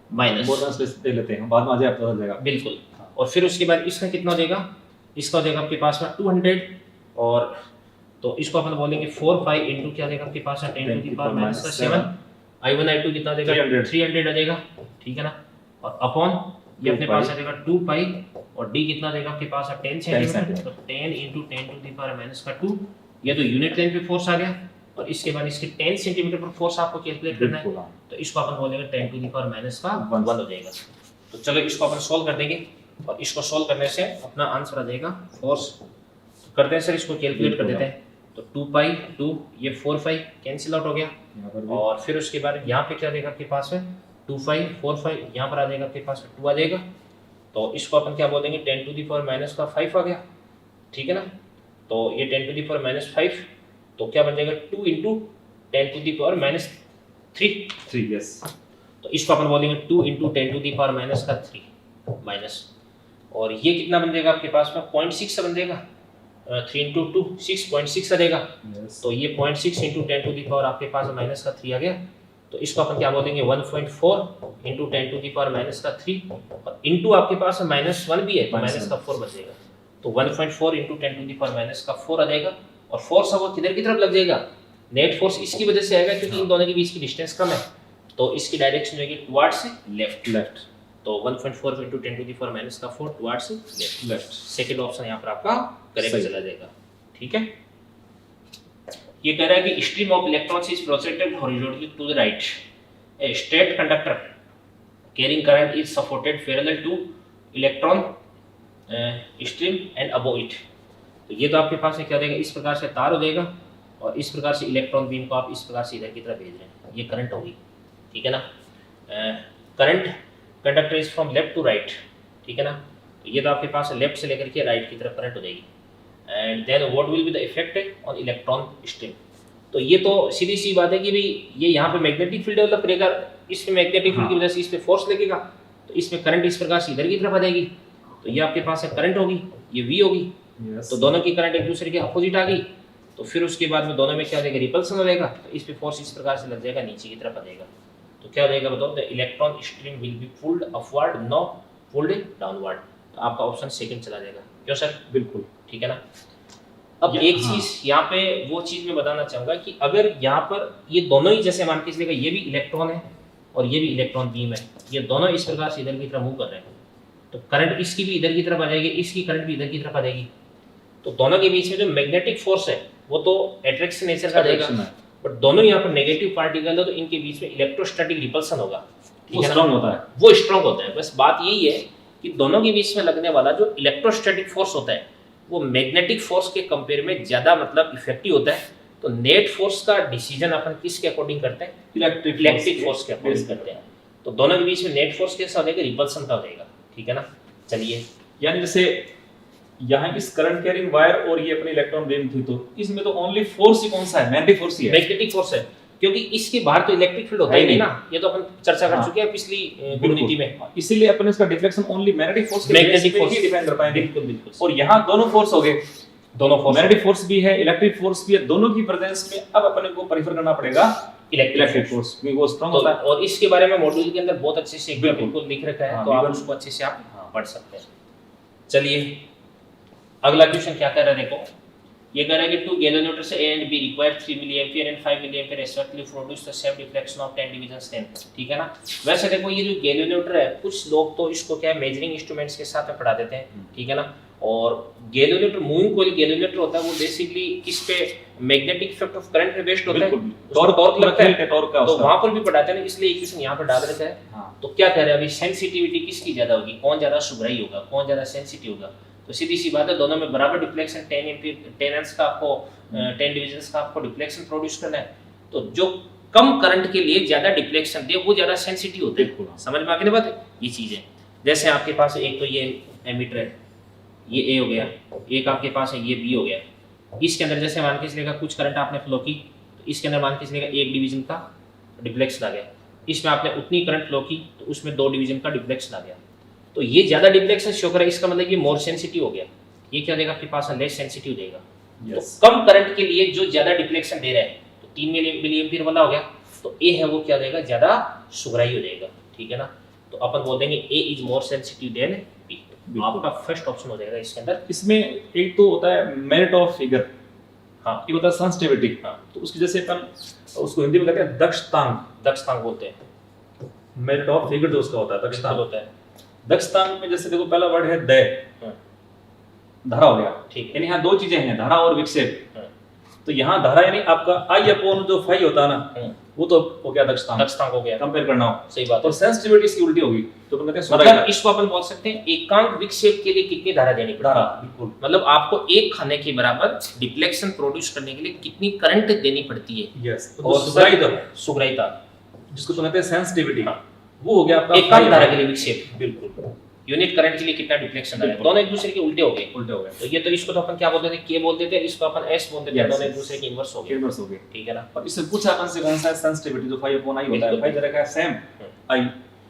माइनस दे लेते हैं बाद में आ जाए पता चल जाएगा, बिल्कुल। और फिर उसके बाद इसका कितना देगा, इसका देगा आपके पास में 200, और तो इसको अपन बोलेंगे 4π इंटू क्या देगा आपके पास 10⁻⁷, I1 I2 कितना देगा 300 आ जाएगा, ठीक है ना, और अपॉन ये अपने पास आ जाएगा 2π, और d कितना देगा आपके पास 10 सेंटीमीटर, तो 10 इंटू 10⁻⁻2, ये तो यूनिट लेंथ पे फोर्स आ गया। और इसके बाद इसके 10 सेंटीमीटर पर फोर्स आपको कैलकुलेट करना है, तो इसको अपन बोलेंगे 10⁻⁻1 हो जाएगा। तो चलो इसको अपन सोल्व कर देंगे, और इसको सोल्व करने से अपना आंसर आ जाएगा फोर्स। तो करते हैं सर इसको कैलकुलेट कर देते हैं, तो 2π 2 ये 4π कैंसिल आउट हो गया, और फिर उसके बाद यहाँ पे क्या देगा आपके पास में 2π 4π यहाँ पर आ जाएगा आपके पास 2 आ जाएगा, तो इसको अपन क्या बोल देंगे 10⁻⁻5 आ गया, ठीक है ना। तो ये 10⁻⁻5 तो क्या बन जाएगा 2 इंटू 10⁻3, यस। तो इसको अपन बोलेंगे 2 इंटू 10⁻3 माइनस, और ये कितना बन जाएगा आपके पास में 0.6 बन जाएगा, 3 इंटू 2 6.6 आ जाएगा। तो ये 0.6 इंटू 10 टू दी पावर आपके पास माइनस का 3 आ गया। तो इसको अपन क्या बोलेंगे 1.4 into 10 to the power minus का 3 और इंटू आपके पास -1 भी है तो माइनस का 4 बन जाएगा। तो 1.4 into 10 to the power minus का 4 आ जाएगा। और फोर्स अब वो किधर की तरफ लग जाएगा, नेट फोर्स इसकी वजह से आएगा क्योंकि इन दोनों के बीच की डिस्टेंस कम है, तो इसकी डायरेक्शन होगी टुवर्ड्स लेफ्ट। तो 1.4 into 10 to the power minus का 4 टुवर्ड्स लेफ्ट। सेकंड ऑप्शन यहाँ पर आपका करेक्ट चला जाएगा। ठीक है, ये कह रहा है कि stream of electrons is projected horizontally to the right, a straight conductor carrying current is supported parallel to electron stream and above it. तो ये तो आपके पास क्या देगा, इस प्रकार से तार हो जाएगा और इस प्रकार से इलेक्ट्रॉन बीम को आप इस प्रकार से इधर की तरफ भेज रहे हैं, ये करंट होगी। ठीक है ना, current conductor is from left to right. ठीक है ना, तो ये तो आपके पास लेफ्ट से लेकर के राइट की तरफ करंट हो जाएगी। And then what will be the effect on electron stream. तो ये तो सीधी सी बात है कि भाई ये यहाँ पे मैग्नेटिक फील्ड डेवलप करेगा, इसमें मैग्नेटिक फील्ड की वजह से इस पे फोर्स लगेगा, तो इसमें करंट इस प्रकार से इधर की तरफ आ जाएगी। तो ये आपके पास करंट होगी, ये वी होगी। तो दोनों की करंट एक दूसरे के अपोजिट आ गई, तो फिर उसके बाद में दोनों में क्या हो जाएगा, रिपल्सन हो जाएगा। तो इस पे फोर्स इस प्रकार से लग जाएगा, नीचे की तरफ आ जाएगा। तो क्या हो जाएगा बताओ, the electron stream will be pulled upward no pulled downward. तो आपका ऑप्शन सेकंड चला जाएगा। क्यों सर? बिल्कुल ठीक है ना। अब एक चीज यहाँ पे वो चीज मैं बताना चाहूंगा कि अगर यहाँ पर ये दोनों ही जैसे मान के चलेगा, ये भी इलेक्ट्रॉन है और ये भी इलेक्ट्रॉन बीम है, ये दोनों इस प्रकार से इधर की तरफ मूव कर रहे हैं, तो करंट इसकी भी इधर की तरफ आ जाएगी, इसकी करंट भी इधर की तरफ आ जाएगी। तो दोनों के बीच में जो मैग्नेटिक फोर्स है वो तो एट्रैक्शन नेचर का रहेगा, बट दोनों यहाँ पर नेगेटिव पार्टिकल है तो इनके बीच में इलेक्ट्रोस्टैटिक रिपल्सन होगा। वो स्ट्रांग होता है, वो स्ट्रांग होता है। बस बात यही है कि दोनों के बीच में लगने वाला जो इलेक्ट्रोस्टैटिक फोर्स होता है वो मैग्नेटिक फोर्स के कंपेयर में ज्यादा मतलब इफेक्टिव होता है। तो नेट फोर्स का डिसीजन अपन किसके अकॉर्डिंग करते हैं, इलेक्ट्रिक फोर्स के अकॉर्डिंग करते हैं। तो दोनों के बीच में नेट फोर्स कैसा हो जाएगा, रिपल्सन का हो जाएगा। ठीक है ना। चलिए, यानी जैसे यहाँ इस करंट कैरिंग वायर और ये अपनी इलेक्ट्रॉन बीम थी, तो इसमें तो ओनली फोर्स ही कौन सा है, मैग्नेटिक फोर्स ही है, मैग्नेटिक फोर्स है, क्योंकि इसके बाहर तो इलेक्ट्रिक फील्ड होता ही नहीं ना। ये तो अपन चर्चा कर चुके हैं पिछली गुरुनीति में। इसीलिए अपन इसका डिफ्लेक्शन ओनली मैग्नेटिक फोर्स के मैग्नेटिक फोर्स ही डिपेंड कर पाएंगे। बिल्कुल बिल्कुल। और यहाँ दोनों फोर्स हो गए, दोनों फोर्स, मैग्नेटिक फोर्स भी है, इलेक्ट्रिक फोर्स भी है, दोनों की प्रेजेंस में अब अपने को प्रेफर करना पड़ेगा इलेक्ट्रिक फोर्स, क्योंकि वो स्ट्रांग होता है। और इसके बारे में मॉड्यूल के अंदर बहुत अच्छे से बिल्कुल लिख रखा है, तो आप उसको अच्छे से आप पढ़ सकते हैं। चलिए, अगला क्वेश्चन क्या कह रहा है, देखो ये कह रहा है कि to गैलोमीटर्स A and B require 3 mA and 5 mA respectively produce the same deflection of 10 divisions 10। ठीक है ना। वैसे देखो ये जो गैलोमीटर है, कुछ लोग तो इसको क्या है मेजरिंग इंस्ट्रूमेंट्स के साथ में पढ़ा देते हैं। ठीक है ना। और गैलोमीटर, मूविंग कोइल गैलोमीटर होता है, वो बेसिकली किस पे, मैग्नेटिक इफेक्ट ऑफ करंट पे बेस्ड होता है, टॉर्क लगता है, तो वहां पर भी पढ़ाते हैं, इसलिए क्वेश्चन यहाँ पर डाल देता है। तो क्या कह रहे हैं अभी, सेंसिटिविटी किसकी ज्यादा होगी, कौन ज्यादा सुग्राही होगा, कौन ज्यादा सेंसिटिव होगा। तो सीधी सी बात है, दोनों में बराबर डिफ्लेक्शन 10 एम्प्स का आपको 10 डिविजन्स का आपको डिफ्लेक्शन प्रोड्यूस करना है। तो जो कम करंट के लिए ज्यादा डिफ्लेक्शन दे वो ज्यादा सेंसिटिव होता है। समझ में आ गई बात, ये चीज है। जैसे आपके पास एक तो ये एमीटर है, ये ए हो गया, एक आपके पास है ये बी हो गया। इसके अंदर जैसे मान के चलेगा कुछ करंट आपने फ्लो की, तो इसके अंदर मान के चलेगा 1 डिवीजन का डिफ्लेक्शन आ गया। इसमें आपने उतनी करंट फ्लो की तो उसमें 2 डिवीजन का डिफ्लेक्शन आ गया। तो ये ज्यादा डिफ्लेक्शन शो कर रहा है, इसका मतलब ये मोर सेंसिटिव हो गया। ये क्या देगा आपके पास, लेस सेंसिटिव देगा। तो कम करंट के लिए जो ज्यादा डिफ्लेक्शन दे रहा है, तो 3 मिली एम्पीयर वाला हो गया, तो ए है वो क्या देगा, ज्यादा सुग्राही हो जाएगा। ठीक है ना। तो अपन बोल देंगे A is more sensitive than B. आपका फर्स्ट ऑप्शन हो जाएगा इसके अंदर। इसमें एक तो होता है मेरिट ऑफ फिगर, हाँ, एक होता है सेंसिटिविटी। हाँ, तो उसकी जैसे अपन उसको हिंदी में कहते हैं दक्षतांक, दक्षतांक बोलते हैं। मेरिट ऑफ फिगर जो उसका होता है दक्षतांक होता है। दक्षतांक में जैसे देखो पहला वर्ड है दय, धारा हो गया। ठीक है। यानी यहाँ 2 चीजें हैं, धारा और विक्षेप। तो यहाँ धारा यानी आपका I अपॉन जो फाई होता है ना, वो तो हो गया दक्षतांक हो गया, कंपेयर करना हो। सही बात है। और सेंसिटिविटी इसकी उल्टी होगी, तो अपन कहते हैं मतलब इसको अपन बोल सकते हैं एकांक विक्षेप के लिए कितनी धारा देनी पड़ेगी। धारा, बिल्कुल। मतलब आपको एक खाने के बराबर डिफ्लेक्शन प्रोड्यूस करने के लिए कितनी करंट देनी पड़ती है। यस। और सुग्राहिता जिसको तो कहते हैं सेंसिटिविटी, वो हो गया आपका एकांक धारा के लिए विक्षेप। बिल्कुल। यूनिट करंट के लिए कितना डिफ्लेक्शन आएगा, दोनों एक दूसरे के उल्टे हो गए। तो ये तो इसको तो अपन क्या बोलते थे, के बोलते थे, इसको अपन एस बोलते थे, दोनों एक दूसरे के इनवर्स हो गए। ठीक है ना। और इससे पूछा अपन से कौन सा सेंसिटिविटी, जो 5 अपॉन I होता है, 5 दे रखा है सेम I,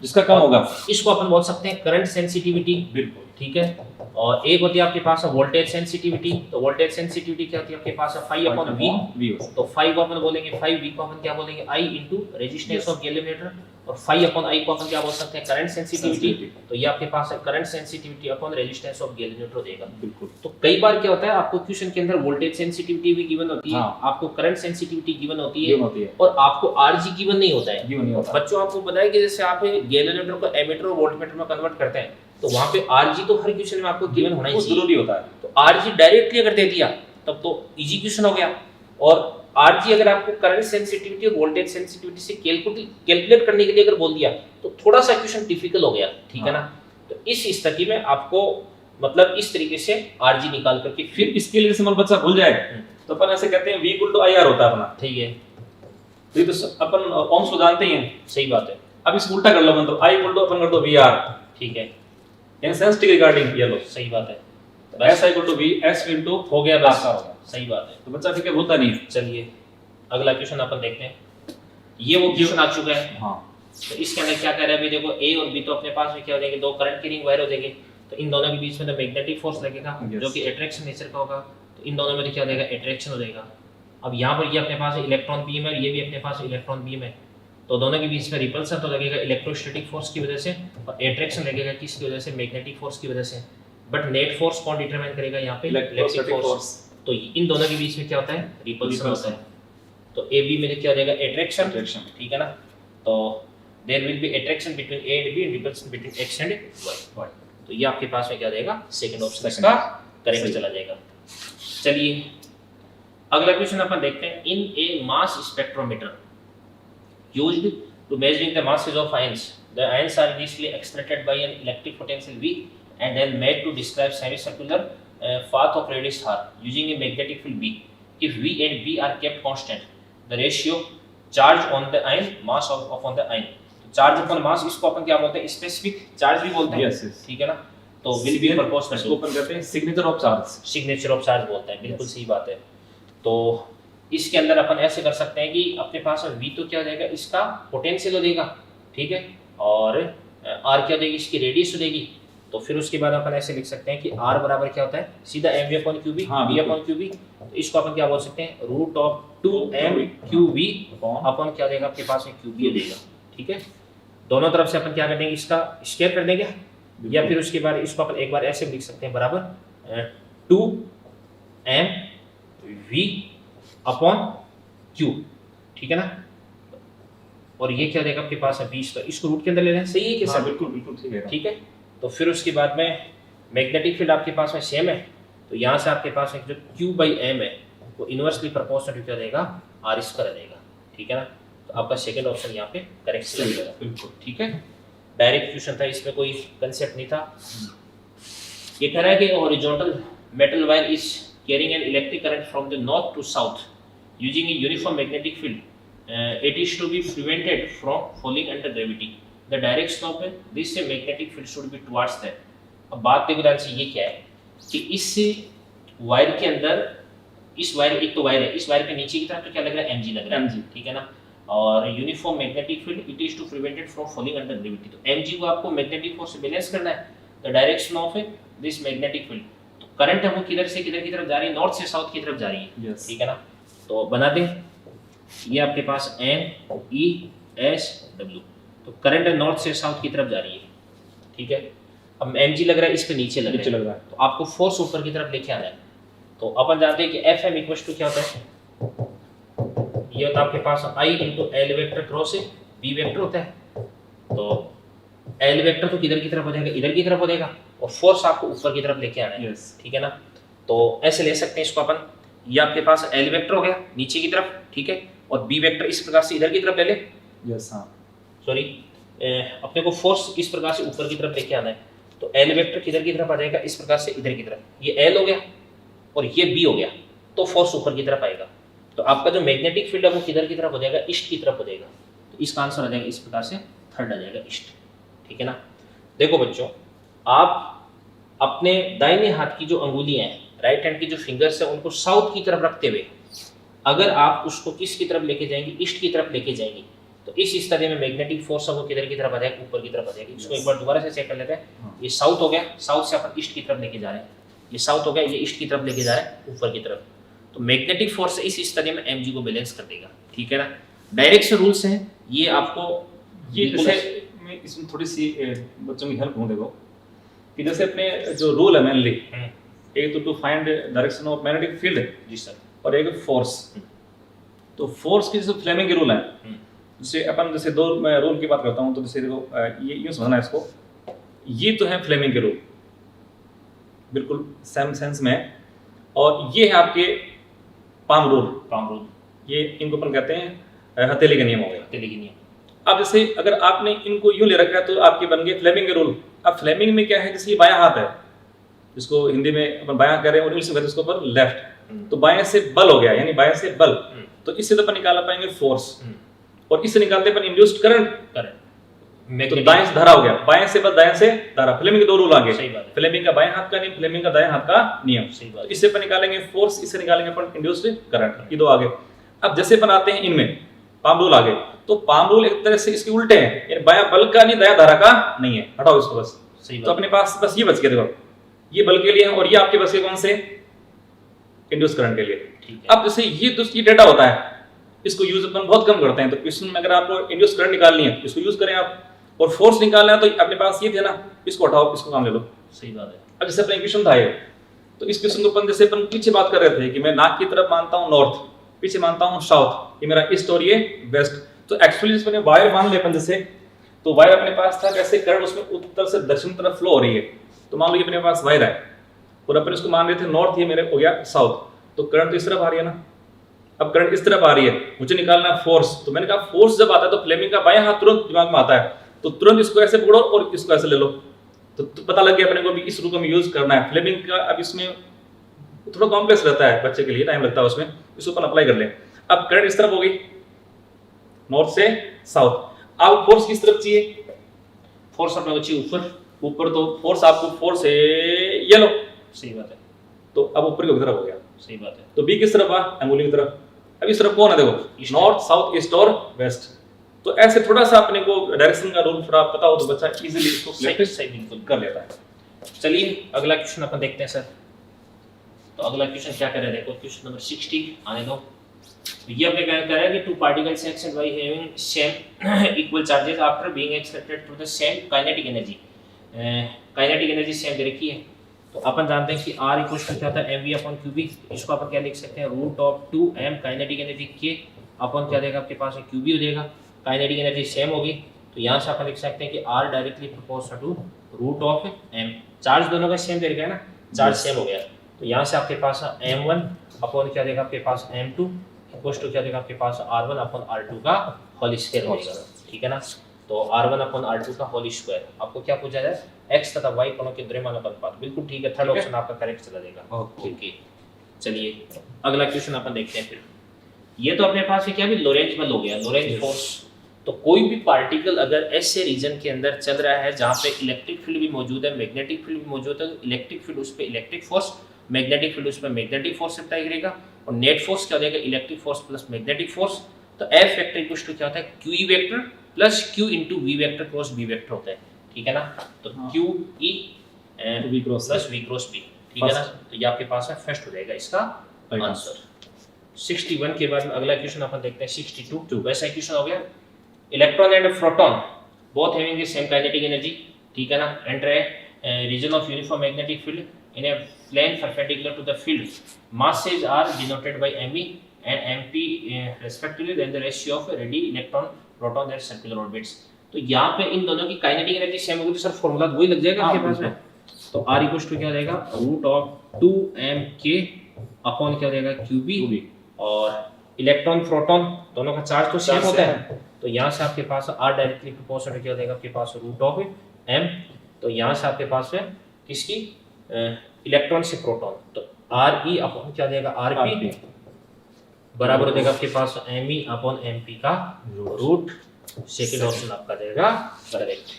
जिसका कम होगा इसको अपन बोल सकते हैं करंट सेंसिटिविटी। बिल्कुल। ठीक है। और एक होती है आपके पास वोल्टेज सेंसिटिविटी, तो वोल्टेज सेंसिटिविटी क्या होती है आपके पास 5/V, तो 5 को अपन बोलेंगे 5V को अपन क्या बोलेंगे I into resistance of galvanometer, और 5/I को अपन क्या बोल सकते हैं करंट सेंसिटिविटी, तो ये आपके पास है current sensitivity upon resistance of galvanometer देगा। बिल्कुल। तो कई बार क्या होता है आपको क्वेश्चन के अंदर वोल्टेज सेंसिटिविटी भी गिवन होती है, आपको करंट सेंसिटिविटी गिवन होती है और आपको Rg गिवन नहीं होता है। बच्चों आपको पता है कि जैसे आप गैल्वेनोमीटर को एमीटर और वोल्टमीटर में कन्वर्ट करते हैं तो वहां पे Rg तो हर क्वेश्चन में आपको गिवन होना ही चाहिए, जरूरी होता है। तो Rg डायरेक्टली अगर दे दिया तब तो इजी क्वेश्चन हो गया, और Rg अगर आपको करंट सेंसिटिविटी और वोल्टेज सेंसिटिविटी से कैलकुलेट करने के लिए अगर बोल दिया तो थोड़ा सा क्वेश्चन डिफिकल्ट हो गया, ठीक है ना। तो इस स्थिति में आपको मतलब इस तरीके से Rg निकाल करके फिर इसके लिए मान बच्चा भूल जाए तो अपन ऐसे कहते हैं V = IR होता है अपना, ठीक है। तो ये तो अपन ओम्स को जानते ही हैं, सही बात है। अब इस उल्टा कर लो, मतलब I = अपन कर दो VR, ठीक है, इन सेंसिटिव रिगार्डिंग ये लो, सही बात है। तो S = V S into हो गया बस, हो गया, सही बात है। तो बच्चा फिर भूलता नहीं है। चलिए अगला क्वेश्चन अपन देखते हैं, ये वो क्वेश्चन आ चुका है। हाँ, तो इसके अंदर क्या कह रहा है अभी देखो, A और B तो अपने पास में क्या हो जाएंगे, दो करंट कैरिंग वायर हो जाएंगे, तो इन दोनों के बीच में तो मैग्नेटिक फोर्स लगेगा जो कि अट्रैक्शन नेचर का होगा, तो इन दोनों में तो क्या हो जाएगा अट्रैक्शन हो जाएगा। अब यहाँ पर ये अपने पास इलेक्ट्रॉन बीम है, ये भी अपने पास इलेक्ट्रॉन बीम है, तो दोनों के बीच में रिपल्सन तो लगेगा इलेक्ट्रोस्टैटिक फोर्स की वजह से, और अट्रैक्शन लगेगा किसकी वजह से, मैग्नेटिक फोर्स की वजह से। बट नेट फोर्स कौन डिटरमाइन करेगा यहाँ पे, इलेक्ट्रिक फोर्स। तो इन दोनों के बीच में क्या होता है, रिपल्सन होता है। तो ए बी में क्या हो जाएगा अट्रैक्शन, ठीक है ना। तो there will be attraction between A and B and repulsion between X and Y. तो ये आपके पास में क्या जाएगा, सेकंड ऑप्शन इसका करेक्ट चला जाएगा। चलिए अगला क्वेश्चन अपन देखते हैं, in a mass spectrometer used to measuring the masses of ions, the ions are initially extracted by an electric potential V and then made to describe semicircular path of radius r using a magnetic field B. If V and B are kept constant, the ratio charge on the ion mass upon the ion, तो charge upon mass इसको अपन क्या बोलते हैं, specific charge भी बोलते हैं, ठीक है ना। तो विल बी प्रोपोर्शनल, इसको अपन कहते हैं signature of charge, signature of charge बोलते हैं, बिल्कुल सही बात है। तो इसके अंदर अपन ऐसे कर सकते हैं कि अपने पास V तो क्या हो जाएगा, इसका पोटेंशियल हो जाएगा, ठीक है, और R क्या देगी, इसकी रेडियस हो देगी। तो फिर उसके बाद अपन ऐसे लिख सकते हैं कि R बराबर क्या होता है, सीधा mv/qb, v/qb, तो इसको अपन क्या बोल सकते हैं, √2m/qb अपन क्या देगा आपके पास में qb देगा, ठीक है। दोनों तरफ से अपन क्या कर देंगे, इसका स्क्वायर कर देंगे, या फिर उसके बाद इसको अपन एक बार ऐसे लिख सकते हैं बराबर 2mv/q, ठीक है ना। और ये क्या देगा आपके पास है 20, तो इसको रूट के अंदर ले लें, सही है कि सर, बिल्कुल बिल्कुल ठीक है, ठीक है। तो फिर उसके बाद में मैग्नेटिक फील्ड आपके पास में सेम है, तो यहाँ से आपके पास में जो q/m है वो इनवर्सली प्रोपोर्शनल क्या देगा, r² देगा, ठीक है ना। तो आपका सेकंड ऑप्शन यहाँ पे करेक्ट चला जाएगा, बिल्कुल ठीक है। डायरेक्ट क्वेश्चन था, इसमें कोई कंसेप्ट नहीं था। ये कह रहा है कि horizontal metal wire is carrying an electric current from the north to south using a uniform magnetic field. It is to be prevented from falling under gravity. The direction of this magnetic field should be towards that. अब बात देखो ध्यान से, ये क्या है कि इस वायर के अंदर, इस वायर, एक तो वायर है, इस वायर के नीचे की तरफ तो क्या लग रहा है, mg लग रहा है, ठीक है ना। और uniform magnetic field, it is to prevented from falling under gravity, तो mg को आपको मैग्नेटिक फोर्स से बैलेंस करना है। The direction of this magnetic field, current है वो किधर से किधर की तरफ जा रही है, नॉर्थ से साउथ की तरफ जा रही है, ठीक है ना। तो बना दें, ये आपके पास NESW, तो करंट है नॉर्थ से साउथ की तरफ जा रही है, ठीक है। अब mg लग रहा है, इस पे नीचे लग रहा है, तो आपको फोर्स ऊपर की तरफ लेके आना है। तो अपन जानते हैं कि Fm = क्या होता है, ये होता है आपके पास I × L vector cross B vector होता है। तो L वेक्टर तो किधर की तरफ हो जाएगा, इधर की तरफ हो जाएगा, और फोर्स आपको ऊपर की तरफ लेके आना है, ठीक है ना। तो ऐसे ले सकते हैं इसको अपन, ये आपके पास L वेक्टर हो गया नीचे की तरफ, ठीक है, और B वेक्टर इस प्रकार से इधर की तरफ ले ले, सॉरी अपने को फोर्स इस प्रकार से ऊपर की तरफ लेके आना है। तो L वेक्टर किधर की तरफ आ जाएगा, इस प्रकार से इधर की तरफ, ये L हो गया और ये B हो गया, तो फोर्स ऊपर की तरफ आएगा। तो आपका जो मैग्नेटिक फील्ड है वो किधर की तरफ हो जाएगा, ईस्ट की तरफ हो जाएगा। तो इसका आंसर आ जाएगा इस प्रकार से, थर्ड आ जाएगा ईस्ट, ठीक है ना। देखो बच्चों, आप अपने दाहिने हाथ की जो अंगुलियां हैं, राइट हैंड की जो फिंगर्स है, उनको साउथ की तरफ रखते हुए अगर आप उसको किस की तरफ लेके जाएंगे, ईस्ट की तरफ लेके जाएंगे, तो इस स्टडी में मैग्नेटिक फोर्स वो किधर की तरफ आ जाएगा, ऊपर की तरफ आ जाएगी। इसको एक बार दोबारा से चेक कर लेते हैं। ये साउथ हो गया, साउथ से अपन ईस्ट की तरफ लेके जा रहे हैं, ये साउथ हो गया, ये ईस्ट की तरफ लेके जा रहे हैं, ऊपर की तरफ। तो मैग्नेटिक फोर्स इस स्टडी में mg को बैलेंस कर देगा, ठीक है ना। डायरेक्शन रूल्स हैं ये आपको, ये जैसे मैं इसमें थोड़ी सी बच्चों की हेल्प करूँ, देखो कि जैसे अपने जो रूल है मेनली, एक तो to find direction of magnetic field जी सर, और एक फोर्स। तो फोर्स की जैसे फ्लेमिंग के रूल है, जैसे अपन जैसे दो मैं रूल की बात करता हूँ, तो जैसे देखो ये यूँ समझना है इसको, ये तो है फ्लेमिंग के रूल बिल्कुल सेम सेंस में, और ये है आपके पाम रूल। पाम रूल, ये इनको अपन कहते हैं हथेली का नियम हो गया। हथेली की नियम। अब जैसे अगर आपने इनको यूं ले रखा है तो आपके बन गए फ्लेमिंग के रूल। अब फ्लेमिंग में क्या है, जैसे ये बायां हाथ है, जिसको हिंदी में अपन बायां कह रहे हैं और इंग्लिश में कहते हैं उसको पर लेफ्ट, तो बाएं से बल हो गया, यानी बाएं से बल। तो इससे तो अपन निकाल पाएंगे फोर्स, और इससे निकालते अपन इंड्यूस्ड करंट। तो दाएं से धारा हो गया, बाएं से बल, दाएं से धारा। फ्लेमिंग के दो रूल आ गए, फ्लेमिंग का बाएं हाथ का नियम, फ्लेमिंग का दाएं हाथ का नियम। तो इससे अपन निकालेंगे फोर्स, इससे निकालेंगे अपन इंड्यूस्ड करंट। ये दो आ गए। अब जैसे अपन आते हैं इनमें पाम रूल आ गए, तो पाम रूल एक तरह से इसके उल्टे हैं, यानी बायां बल का नहीं, दायां धारा का नहीं है। हटाओ इसको बस। तो अपने पास बस ये बच गया, देखो ये बल के लिए है, और ये आपके बस के कौन से, इंड्यूस करंट के लिए। अब जैसे ये डेटा होता है, इसको यूज अपन बहुत कम करते हैं। तो क्वेश्चन में अगर आपको इंड्यूस करंट निकालनी है इसको यूज करें आप, और फोर्स निकालना है तो अपने पास ये थे ना, इसको हटाओ, इसको काम ले लो। सही बात है। अब जैसे अपना क्वेश्चन था ये, तो इस क्वेश्चन को अपन जैसे अपन पीछे बात कर रहे थे कि मैं नाक की तरफ मानता हूँ नॉर्थ, पीछे मानता हूँ साउथ, ये मेरा ईस्ट और ये वेस्ट। तो एक्चुअली इसमें वायर मान ले अपन जैसे, तो वायर अपने पास था, वैसे करंट उसमें उत्तर से दक्षिण तरफ फ्लो हो रही है। तो मान लो ये अपने पास वायर है, और अपन इसको मान रहे थे नॉर्थ, ये मेरे हो गया साउथ, तो करंट तो इस तरफ आ रही है ना। अब करंट इस तरफ आ रही है, मुझे निकालना है फोर्स। तो मैंने कहा फोर्स जब आता है तो फ्लेमिंग का बायां हाथ तुरंत दिमाग में आता है, तो तुरंत इसको ऐसे पकड़ो और इसको ऐसे ले लो। तो पता लग गया अपने को भी इस रूल को यूज करना है। फ्लेमिंग का अब इसमें थोड़ा कॉम्प्लेक्स रहता है, बच्चे के लिए टाइम लगता है उसमें, इसको अपन अप्लाई कर लें। अब करंट इस तरफ होगी, नॉर्थ से साउथ। अब फोर्स किस तरफ चाहिए, फोर्स अपना बच्ची ऊपर। तो फोर्स आपको फोर्स है ये लो, सही बात है। तो अब ऊपर की तरफ हो गया, सही बात है। तो बी किस तरफ आ, अंगुली की तरफ। अब इस तरफ कौन है, देखो नॉर्थ साउथ ईस्ट और वेस्ट। तो ऐसे थोड़ा सा अपने को डायरेक्शन का रूल थोड़ा पता हो तो बच्चा इजीली इसको सही बिल्कुल कर लेता है। चलिए अगला क्वेश्चन अपन देखते हैं सर। तो अगला क्वेश्चन क्या कर रहे हैं, देखो क्वेश्चन नंबर 60 आने दो। तो ये अपने क्या कह रहा है कि two particles X and Y having same equal charges after being excited to the same kinetic energy. Kinetic energy same दे रखी है, तो अपन जानते हैं कि R इक्वल टू क्या था, mv/qb। इसको अपन क्या लिख सकते हैं, √2m काइनेटिक एनर्जी k अपन क्या देगा आपके पास है qb हो जाएगा। काइनेटिक एनर्जी सेम होगी, तो यहाँ से अपन लिख सकते हैं कि R directly proportional to √m। Charge दोनों का सेम दे रखा है ना, चार्ज सेम हो गया। तो यहाँ से आपके पास m1 अपन क्या देगा आपके पास m2 इक्वल टू क्या देगा आपके पास R1/R2 का होल स्क्वायर हो जाएगा, ठीक है ना। तो R1/R2 का होल स्क्वायर आपको क्या पूछा जाए, x तथा y कोणों के द्रव्यमानों का अनुपात। बिल्कुल ठीक है, थर्ड ऑप्शन आपका करेक्ट चला जाएगा। ओके चलिए अगला क्वेश्चन अपन देखते हैं। फिर ये तो अपने पास है क्या, भी लोरेंज बल हो गया, लोरेंज फोर्स। तो कोई भी पार्टिकल अगर ऐसे रीजन के अंदर चल रहा है जहाँ पे इलेक्ट्रिक फील्ड भी मौजूद है, मैग्नेटिक फील्ड भी मौजूद है, तो इलेक्ट्रिक फील्ड उस पर इलेक्ट्रिक फोर्स, मैग्नेटिक फील्ड उस पर मैग्नेटिक फोर्स अप्लाई करेगा, और नेट फोर्स क्या हो जाएगा, electric force plus magnetic force. तो एफ वेक्टर इक्वल टू क्या होता है, Q E vector plus Q into V vector cross B vector होता है, ठीक है ना। तो Q E V cross plus V cross B, ठीक है ना। तो ये आपके पास है फर्स्ट हो जाएगा इसका आंसर। 61 के बाद में अगला क्वेश्चन अपन देखते हैं 62। वैसा क्वेश्चन हो गया, electron and proton both having the same kinetic energy, ठीक है ना, enter a region of uniform magnetic field in a plane perpendicular to the field, masses are denoted by me and mp respectively, then the ratio of ready electron proton at circular orbits। तो यहाँ पे इन दोनों की kinetic energy same होगी, तो sir formula वही लग जाएगा आपके पास में। तो r इक्वल टू क्या हो जाएगा, √2mk अपॉन क्या हो जाएगा qb, और इलेक्ट्रॉन प्रोटॉन दोनों का चार्ज तो सेम होता है, तो यहाँ से आपके पास r डायरेक्टली प्रोपोर्शनल क्या हो जाएगा आपके पास √m। तो यहाँ से आपके पास है किसकी, इलेक्ट्रॉन से प्रोटॉन, तो re अपॉन क्या देगा rp बराबर हो जाएगा आपके पास me अपॉन mp का रूट। सेकंड ऑप्शन आपका देगा करेक्ट।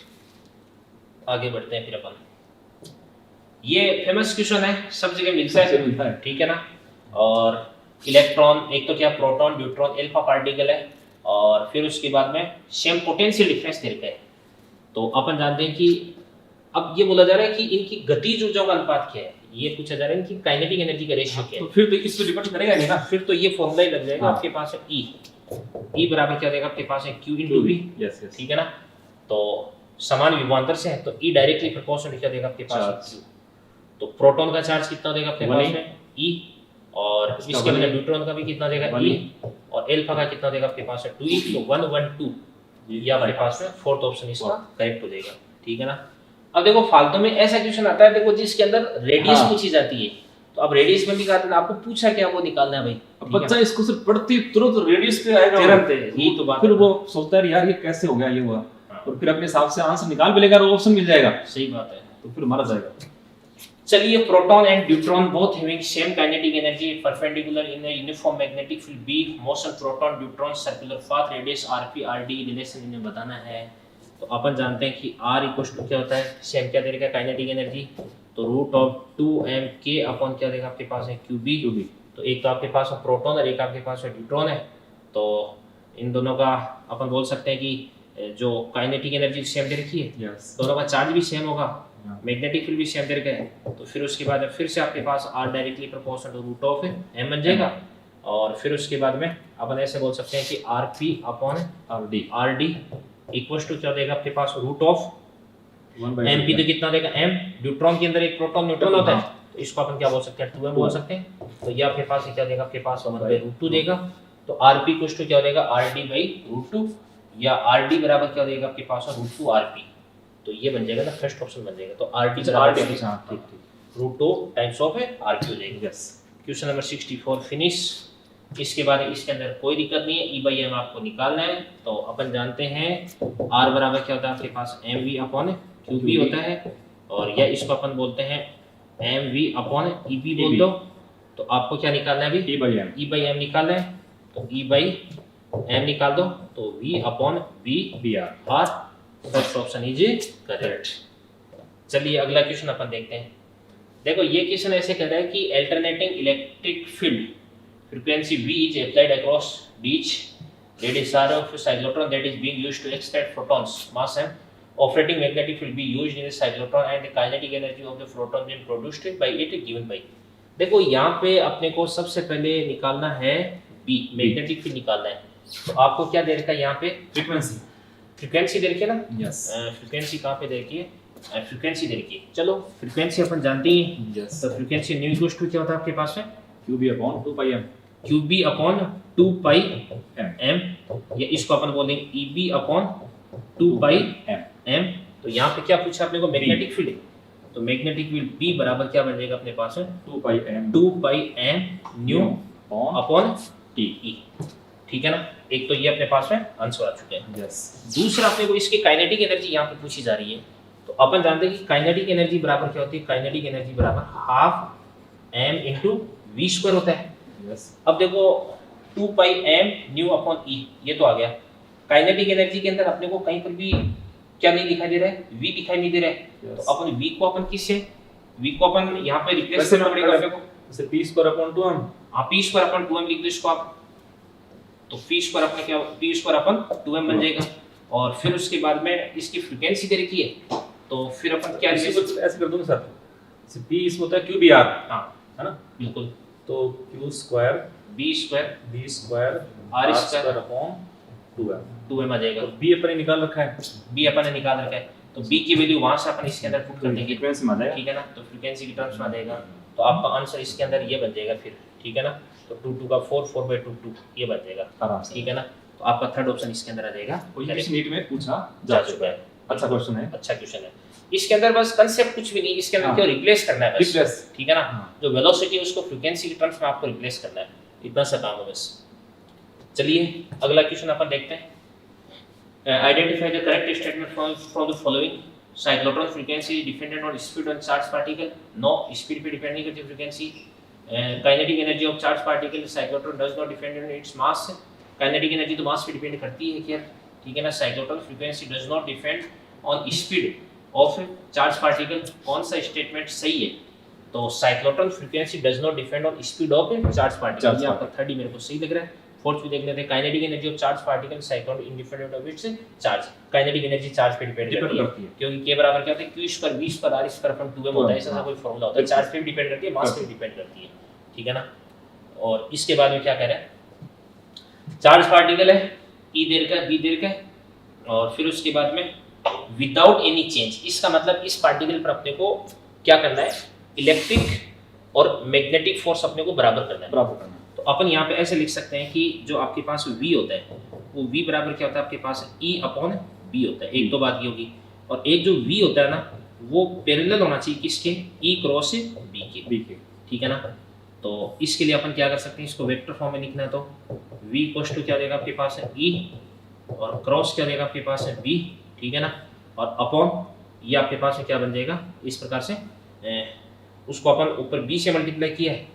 आगे बढ़ते हैं फिर अपन, ये फेमस क्वेश्चन है, सब जगह मिलता है, ठीक है ना। और इलेक्ट्रॉन एक तो क्या, प्रोटॉन न्यूट्रॉन अल्फा पार्टिकल है, और फिर उसके बाद में सेम पोटेंशियल डिफरेंस दे रखा है। तो अपन जानते हैं कि अब ये बोला जा रहा है कि इनकी गतिज ऊर्जाओं का अनुपात क्या है, ये पूछा जा रहा है इनकी काइनेटिक एनर्जी का रेशियो क्या तो है। फिर तो इस पे डिपेंड करेगा नहीं ना, फिर तो ये फॉर्मूला ही लग जाएगा हाँ। आपके पास है ई बराबर क्या देगा आपके पास है Q into V, yes yes ठीक है ना। तो समान विभवांतर से है तो ई डायरेक्टली प्रोपोर्शनल क्या देगा आपके पास चार्ज। है Q। तो प्रोटॉन का चार्ज कितना देगा आपके 1E, पास में ई, और इसका इसके 1E, बाद न्यूट्रॉन का भी कितना देगा 1E, ई, और एल्फा का कितना देगा आपके पास है 2e, तो 1 1 2 ये आपके पास में फोर्थ ऑप्शन इसका करेक्ट हो जाएगा, ठीक है ना। अब देखो फालतू में ऐसा क्वेश्चन आता है देखो जिसके अंदर रेडियस हाँ। पूछी जाती है, तो अब रेडियस में भी कहते हैं आपको पूछा क्या वो निकालना है भाई, अब ठीक है? बच्चा इसको सिर्फ पढ़ती तुरंत रेडियस पे आएगा, तुरंत यही तो बात फिर है। वो सोचता है यार ये कैसे हो गया ये हुआ, हाँ। और फिर अपने हिसाब से आंसर निकाल भी लेगा और ऑप्शन मिल जाएगा, सही बात है। तो फिर मारा जाएगा। चलिए proton and neutron both having same kinetic energy perpendicular in a uniform magnetic field B, motion proton neutron circular path radius rp rd relation इन्हें बताना है। तो अपन जानते हैं कि r इक्वल्स टू क्या होता है, सेम क्या देगा काइनेटिक एनर्जी, तो रूट ऑफ 2mk अपॉन क्या देगा आपके पास है qb। QB। तो एक तो आपके पास है प्रोटॉन और एक आपके पास है न्यूट्रॉन है, तो इन दोनों का अपन बोल सकते हैं कि जो काइनेटिक एनर्जी सेम दे रखी है, यस दोनों का चार्ज भी सेम होगा, हाँ। मैग्नेटिक फील्ड भी सेम दे रखा है। तो फिर उसके बाद फिर से आपके पास r directly proportional to root of m बन जाएगा, और फिर उसके बाद में अपन ऐसे बोल सकते हैं कि rp अपॉन RD rd इक्वल्स टू क्या देगा आपके पास रूट ऑफ 1 by mp, तो कितना देगा m, न्यूट्रॉन के अंदर एक प्रोटॉन न्यूट्रॉन होता है, तो इसको अपन क्या बोल सकते हैं 2m बोल सकते हैं। तो ये आपके पास क्या देगा आपके पास 1 by रूट 2 देगा, तो rp इक्वल्स टू क्या देगा rd by रूट 2, या rd बराबर क्या देगा आपके पास रूट 2 rp, तो ये बन जाएगा ना फर्स्ट ऑप्शन बन जाएगा। तो rd बराबर RD हाँ ठीक ठीक रूट 2 टाइम्स ऑफ rq हो जाएगा। यस। Question number 64 finish. इसके बाद इसके अंदर कोई दिक्कत नहीं है, ई बाई एम आपको निकालना है। तो अपन जानते हैं r बराबर क्या होता है आपके पास M V upon Q B होता है, और या इसको अपन बोलते हैं M V upon E B बोल दो। तो आपको क्या निकालना है अभी, E by M E by M निकालना है, तो ई बाई एम निकाल दो, तो V upon B BR। R, first option is correct. चलिए अगला क्वेश्चन अपन देखते हैं। देखो ये क्वेश्चन ऐसे कह रहा है कि alternating electric field frequency V is applied across each radius r of a cyclotron that is being used to extract photons mass m. Operating magnetic field be used in a cyclotron and the kinetic energy of the photon being produced by it given by। देखो यहाँ पे अपने को सबसे पहले निकालना है B, magnetic field निकालना है। तो आपको क्या दे रखा है यहाँ पे, फ्रीक्वेंसी। फ्रीक्वेंसी दे रखी है ना, यस फ्रीक्वेंसी कहाँ पे दे रखी है, फ्रीक्वेंसी दे रखी है। चलो फ्रीक्वेंसी अपन जानते ही हैं, यस। तो फ्रीक्वेंसी न्यू इक्वल्स टू क्या होता है आपके पास में QB upon 2 by M QB upon 2 pi M m, या इसको अपन बोलेंगे EB upon 2 pi M। m। तो यहाँ पे क्या पूछा आपने को, मैग्नेटिक फील्ड, तो मैग्नेटिक फील्ड B बराबर क्या बन जाएगा अपने पास में 2 by M 2 pi m new upon upon T। E, ठीक है ना। एक तो ये अपने पास में आंसर आ चुके हैं। यस। दूसरा अपने को इसकी काइनेटिक एनर्जी यहाँ पे पूछी जा रही है, तो अपन जानते हैं कि काइनेटिक एनर्जी बराबर क्या होती है, काइनेटिक एनर्जी बराबर half m into V square होता है। यस। अब देखो 2 pi m nu upon E, ये तो आ गया। काइनेटिक एनर्जी के अंदर अपने को कहीं पर भी क्या नहीं दिखाई दे रहा है, v दिखाई नहीं दे रहा है। Yes. तो अपन v को अपन किससे, v को अपन यहाँ पे रिप्लेस वैसे करना पड़ेगा अपने को। जैसे p square upon 2m आप p स्क्वायर अपन 2m लिख दो इसको आप, तो p स्क्वायर अपने क्या, p स्क्वायर अपन 2m बन जाएगा। और फिर उसके बाद में इसकी फ्रीक्वेंसी दे रखी है, तो फिर अपन क्या इसी को ऐसे कर दूं ना सर, जैसे p इसमें होता है QBR हाँ है ना, बिल्कुल, तो Q square b square B square R R square square upon 2m। 2m आ जाएगा। तो B अपन ने निकाल रखा है, b अपन ने निकाल रखा है, तो b की वैल्यू वहां से अपन इसके अंदर पुट कर देंगे, फ्रीक्वेंसी में आ जाएगा। ठीक है ना। तो फ्रीक्वेंसी की टर्म्स में आ जाएगा, तो आपका आंसर इसके अंदर ये बन जाएगा फिर, ठीक है ना। तो 2 2 का 4 4 by 2 2 ये बन जाएगा, आराम से। ठीक है ना। तो आपका थर्ड ऑप्शन इसके अंदर आ जाएगा, और ये इस नीट में पूछा जा चुका है। अच्छा क्वेश्चन है। अच्छा क्वेश्चन है। इसके अंदर बस कंसेप्ट कुछ भी नहीं, इसके अंदर हाँ। क्यों रिप्लेस करना है बस, Replace। ठीक है ना। हाँ। जो वेलोसिटी है उसको फ्रीक्वेंसी के टर्म्स में आपको रिप्लेस करना है, इतना सा काम है बस। चलिए अगला क्वेश्चन अपन देखते हैं। Identify the correct statement from the following. Cyclotron frequency dependent on speed on charge particle, no speed पे डिपेंड नहीं करती frequency. Kinetic energy of charge particle cyclotron does not depend on its mass. Kinetic energy तो mass पे depend करती है क्या, ठीक है ना। Cyclotron frequency does not depend on speed of charge particle, कौन सा स्टेटमेंट सही है। तो cyclotron frequency does not depend on speed of charge particle, ये आपका थर्ड ही मेरे को सही लग रहा है। फोर्थ भी देख लेते हैं, kinetic energy of charge particle cyclone independent of its charge. Kinetic energy charge पे डिपेंड करती है, क्योंकि के बराबर क्या होता है, q square v square r square upon 2m होता है, ऐसा कोई फार्मूला होता है, चार्ज पे भी डिपेंड करती है, मास पे भी डिपेंड करती है, ठीक है ना। और इसके बाद में क्या कह रहा है, चार्ज पार्टिकल है, e देर का b देर का, और फिर उसके बाद में विदाउट एनी चेंज, इसका मतलब इस पार्टिकल पर अपने को क्या करना है, इलेक्ट्रिक और मैग्नेटिक फोर्स अपने को बराबर करना है। तो अपन यहाँ पे ऐसे लिख सकते हैं कि जो आपके पास v होता है वो v बराबर क्या होता है आपके पास e अपॉन b होता है, एक तो बात ये होगी, और एक जो v होता है ना वो पैरेलल होना चाहिए किसके, e क्रॉस b के, ठीक है ना। तो इसके लिए अपन क्या कर सकते हैं, इसको वेक्टर फॉर्म में लिखना है, तो v इक्वल्स टू क्या देगा आपके पास है e, और क्रॉस क्या देगा आपके पास है b, ठीक है ना, और अपॉन ये आपके पास क्या बन जाएगा इस प्रकार से, उसको अपन ऊपर b से मल्टीप्लाई किया है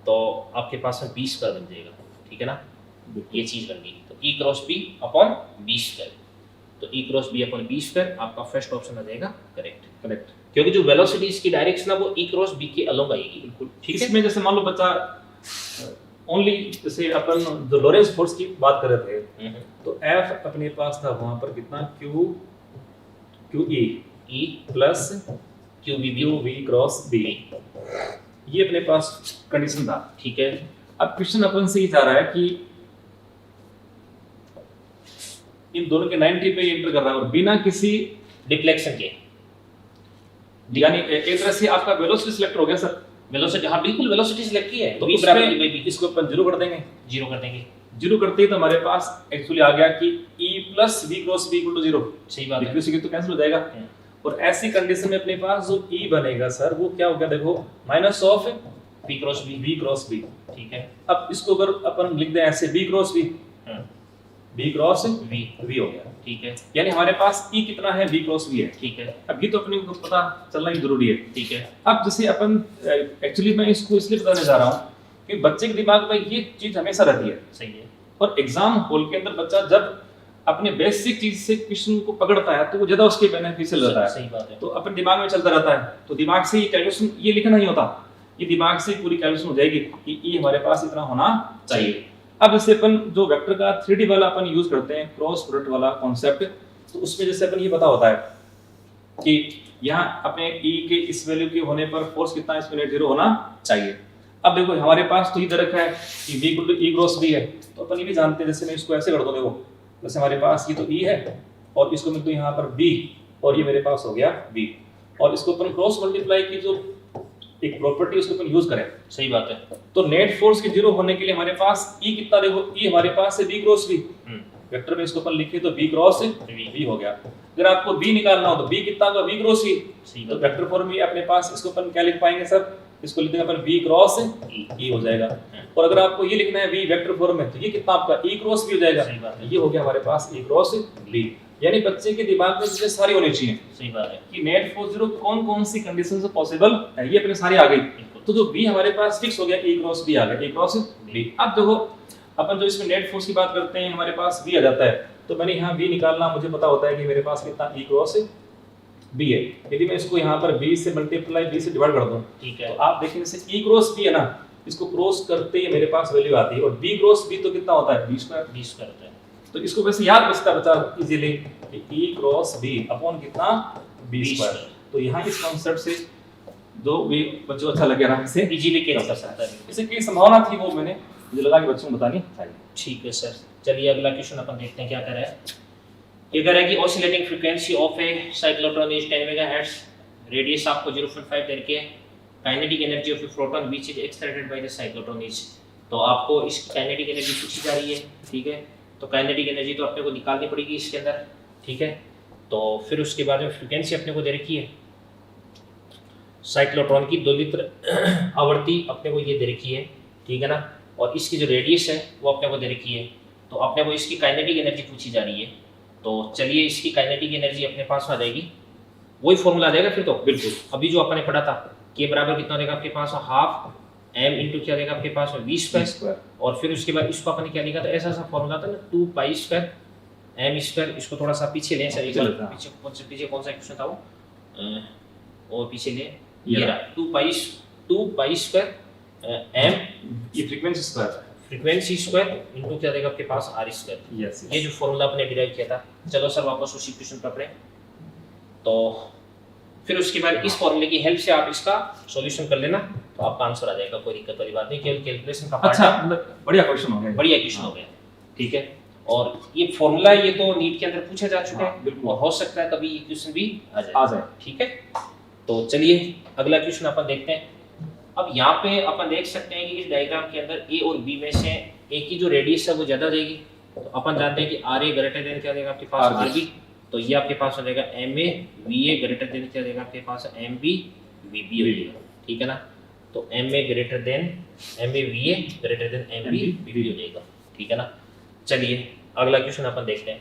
तो आपके पास में 20 स्क्वायर बन जाएगा, ठीक है ना, ये चीज बन गई। तो e cross b upon 20 square, तो e cross b upon 20 square आपका फर्स्ट ऑप्शन आ जाएगा करेक्ट, क्योंकि जो वेलोसिटी इसकी डायरेक्शन है वो e क्रॉस b के अलोंग आएगी, बिल्कुल ठीक है। इसमें जैसे मान लो बच्चा ओनली जैसे अपन जो लोरेंस फोर्स की बात कर रहे थे, तो F अपने पास था वहां पर कितना QE plus QV cross B, ये अपने पास कंडीशन था, ठीक है। अब क्वेश्चन अपन से ये जा रहा है कि इन दोनों के 90 पे एंटर कर रहा है और बिना किसी डिफ्लेक्शन के, यानी एक तरह से आपका वेलोसिटी सिलेक्ट हो गया सर, वेलोसिटी, हाँ बिल्कुल वेलोसिटी सिलेक्ट की है, तो v बराबर इसमें इसको अपन जीरो कर देंगे, जीरो कर देंगे, जीरो करते ही तो हमारे पास एक्चुअली आ गया कि E plus V cross B equal to 0, सही बात है, लिक्विड तो कैंसिल हो जाएगा, और ऐसी कंडीशन में अपने पास जो E बनेगा सर वो क्या हो गया, देखो minus of v cross b, ठीक है। अब इसको अगर अपन लिख दें ऐसे B cross B, B cross V हो गया, ठीक है, यानी हमारे पास E कितना है, B क्रॉस V है, ठीक है। अब ये तो अपने को पता चलना ही जरूरी है, ठीक है। अब जैसे अपन एक्चुअली मैं इसको इसलिए बताने जा रहा हूँ कि बच्चे के दिमाग में ये चीज हमेशा रहती है, सही है, और एग्जाम हॉल के अंदर बच्चा जब अपने बेसिक चीज से क्वेश्चन को पकड़ता है तो वो ज्यादा उसके बेनिफिशियल रहता है, सही बात है। तो अपन दिमाग में चलता रहता है, तो दिमाग से ये कैलकुलेशन ये लिखना नहीं होता, ये दिमाग से पूरी कैलकुलेशन हो जाएगी कि ई हमारे पास इतना होना चाहिए। अब जैसे अपन जो वेक्टर का 3D वाला अपन यूज करते हैं क्रॉस प्रोडक्ट वाला कॉन्सेप्ट, तो उसमें जैसे अपन ये पता होता है कि यहाँ अपने ई के इस वैल्यू के होने पर फोर्स कितना इसमें नेट जीरो होना चाहिए। अब देखो हमारे पास तो इधर रखा है कि v equal to e cross b है, तो अपन ये भी जानते हैं, जैसे मैं इसको ऐसे कर दूं, देखो जैसे हमारे पास ये तो e है और इसको मैं तो यहाँ पर b, और ये मेरे पास हो गया b, और इसको अपन क्रॉस मल्टीप्लाई की जो एक प्रॉपर्टी उसको अपन यूज करें, सही बात है। तो नेट फोर्स के जीरो होने के लिए हमारे पास e कितना, देखो e हमारे पास है b क्रॉस b, वेक्टर में इसको अपन लिखे तो b क्रॉस v हो गया। अगर आपको b निकालना हो तो b कितना होगा, v क्रॉस e, तो वेक्टर फॉर्म में अपने पास इसको अपन क्या लिख पाएंगे सर, इसको लिख देंगे अपन v क्रॉस e हो जाएगा, और अगर आपको ये लिखना है v वेक्टर फॉर्म में तो ये कितना आपका e क्रॉस v हो जाएगा, ये हो गया हमारे पास e क्रॉस v। यानी बच्चे के दिमाग में चीजें सारी होनी चाहिए, सही बात है, कि नेट फोर्स जीरो कौन कौन सी कंडीशन से पॉसिबल है, ये अपने सारी आ गई, तो जो v हमारे पास फिक्स हो गया e क्रॉस v आ गया, e क्रॉस v। अब देखो अपन जो इसमें नेट फोर्स की बात करते हैं हमारे पास v आ जाता है, तो मैंने यहाँ v निकालना, मुझे पता होता है कि मेरे पास कितना e क्रॉस b है, यदि मैं इसको यहाँ पर b से मल्टीप्लाई b से डिवाइड कर दूं, ठीक है, तो आप देखिए जैसे e क्रॉस b है ना, इसको क्रॉस करते ही मेरे पास वैल्यू आती है, और b क्रॉस b तो कितना होता है b स्क्वायर, होता है, तो इसको वैसे याद बचता बचा इजीली कि e क्रॉस b अपॉन कितना b स्क्वायर। तो यहाँ इस कॉन्सेप्ट से जो भी बच्चों अच्छा लगे आराम से इजीली कैच कर सकता है। इसे की संभावना थी वो मैंने मुझे लगा कि बच्चों को बतानी चाहिए। ठीक है सर, चलिए अगला क्वेश्चन अपन देखते हैं क्या कर रहा है। ये कह रहा है कि oscillating frequency of A cyclotron is 10 megahertz, radius आपको 0.5 दे के, kinetic energy of A proton which is excited by the cyclotron is, तो आपको इसकी काइनेटिक एनर्जी पूछी जा रही है, ठीक है। तो काइनेटिक एनर्जी तो अपने को निकालनी पड़ेगी इसके अंदर, ठीक है। तो फिर उसके बाद में फ्रीक्वेंसी अपने को दे रखी है साइक्लोट्रॉन की, 2 लीटर आवर्ती अपने को ये दे रखी है, ठीक है ना, और इसकी जो रेडियस है वो अपने को दे रखी है, तो अपने को इसकी काइनेटिक एनर्जी पूछी जा रही है। तो चलिए इसकी काइनेटिक एनर्जी अपने पास आ जाएगी, वही फॉर्मूला आ जाएगा फिर तो बिल्कुल अभी जो अपने पढ़ा था, के बराबर कितना देगा आपके पास, हाफ m इंटू क्या देगा आपके पास v स्क्वायर, और फिर उसके बाद इसको अपने क्या लिखा था, ऐसा सा फॉर्मूला था ना 2 पाई स्क्वायर m स्क्वायर। इसको थोड़ा सा पीछे लें सर, पीछे कौन सा क्वेश्चन था वो, और पीछे ले ये रहा 2 पाई स्क्वायर m ये frequency square, frequency square into क्या देगा आपके पास आर स्क्वायर। यस ये जो फॉर्मूला अपने डिराइव किया था। चलो सर वापस उसी क्वेश्चन पर पढ़ें। तो फिर उसके बाद इस फॉर्मूले की हेल्प से आप इसका सॉल्यूशन कर लेना, तो आपका आंसर आ जाएगा, कोई दिक्कत वाली बात नहीं। केवल कैलकुलेशन का पार्ट अच्छा, है। मतलब बढ़िया क्वेश्चन हो गया। बढ़िया क्वेश्चन हो गया, ठीक है। और ये फॉर्मूला ये तो नीट के अंदर पूछा जा चुका हाँ, है, बिल्कुल। और हो सकता है कभी ये क्वेश्चन भी आ आ जाए। ठीक है। तो चलिए अगला क्वेश्चन अपन देखते हैं। अब यहाँ पे अपन देख सकते हैं कि इस डायग्राम के अंदर ए और बी में से ए की जो रेडियस है वो ज्यादा हो जाएगी। तो अपन जानते हैं कि आर ए ग्रेटर देन क्या देगा आपके पास RB। आर बी, तो ये आपके पास हो जाएगा M A V A greater than क्या देगा आपके पास एम बी वी बी हो जाएगा, ठीक है ना। तो M A greater than M A V A greater than M B V B हो जाएगा, ठीक है ना। चलिए अगला क्वेश्चन अपन देखते हैं।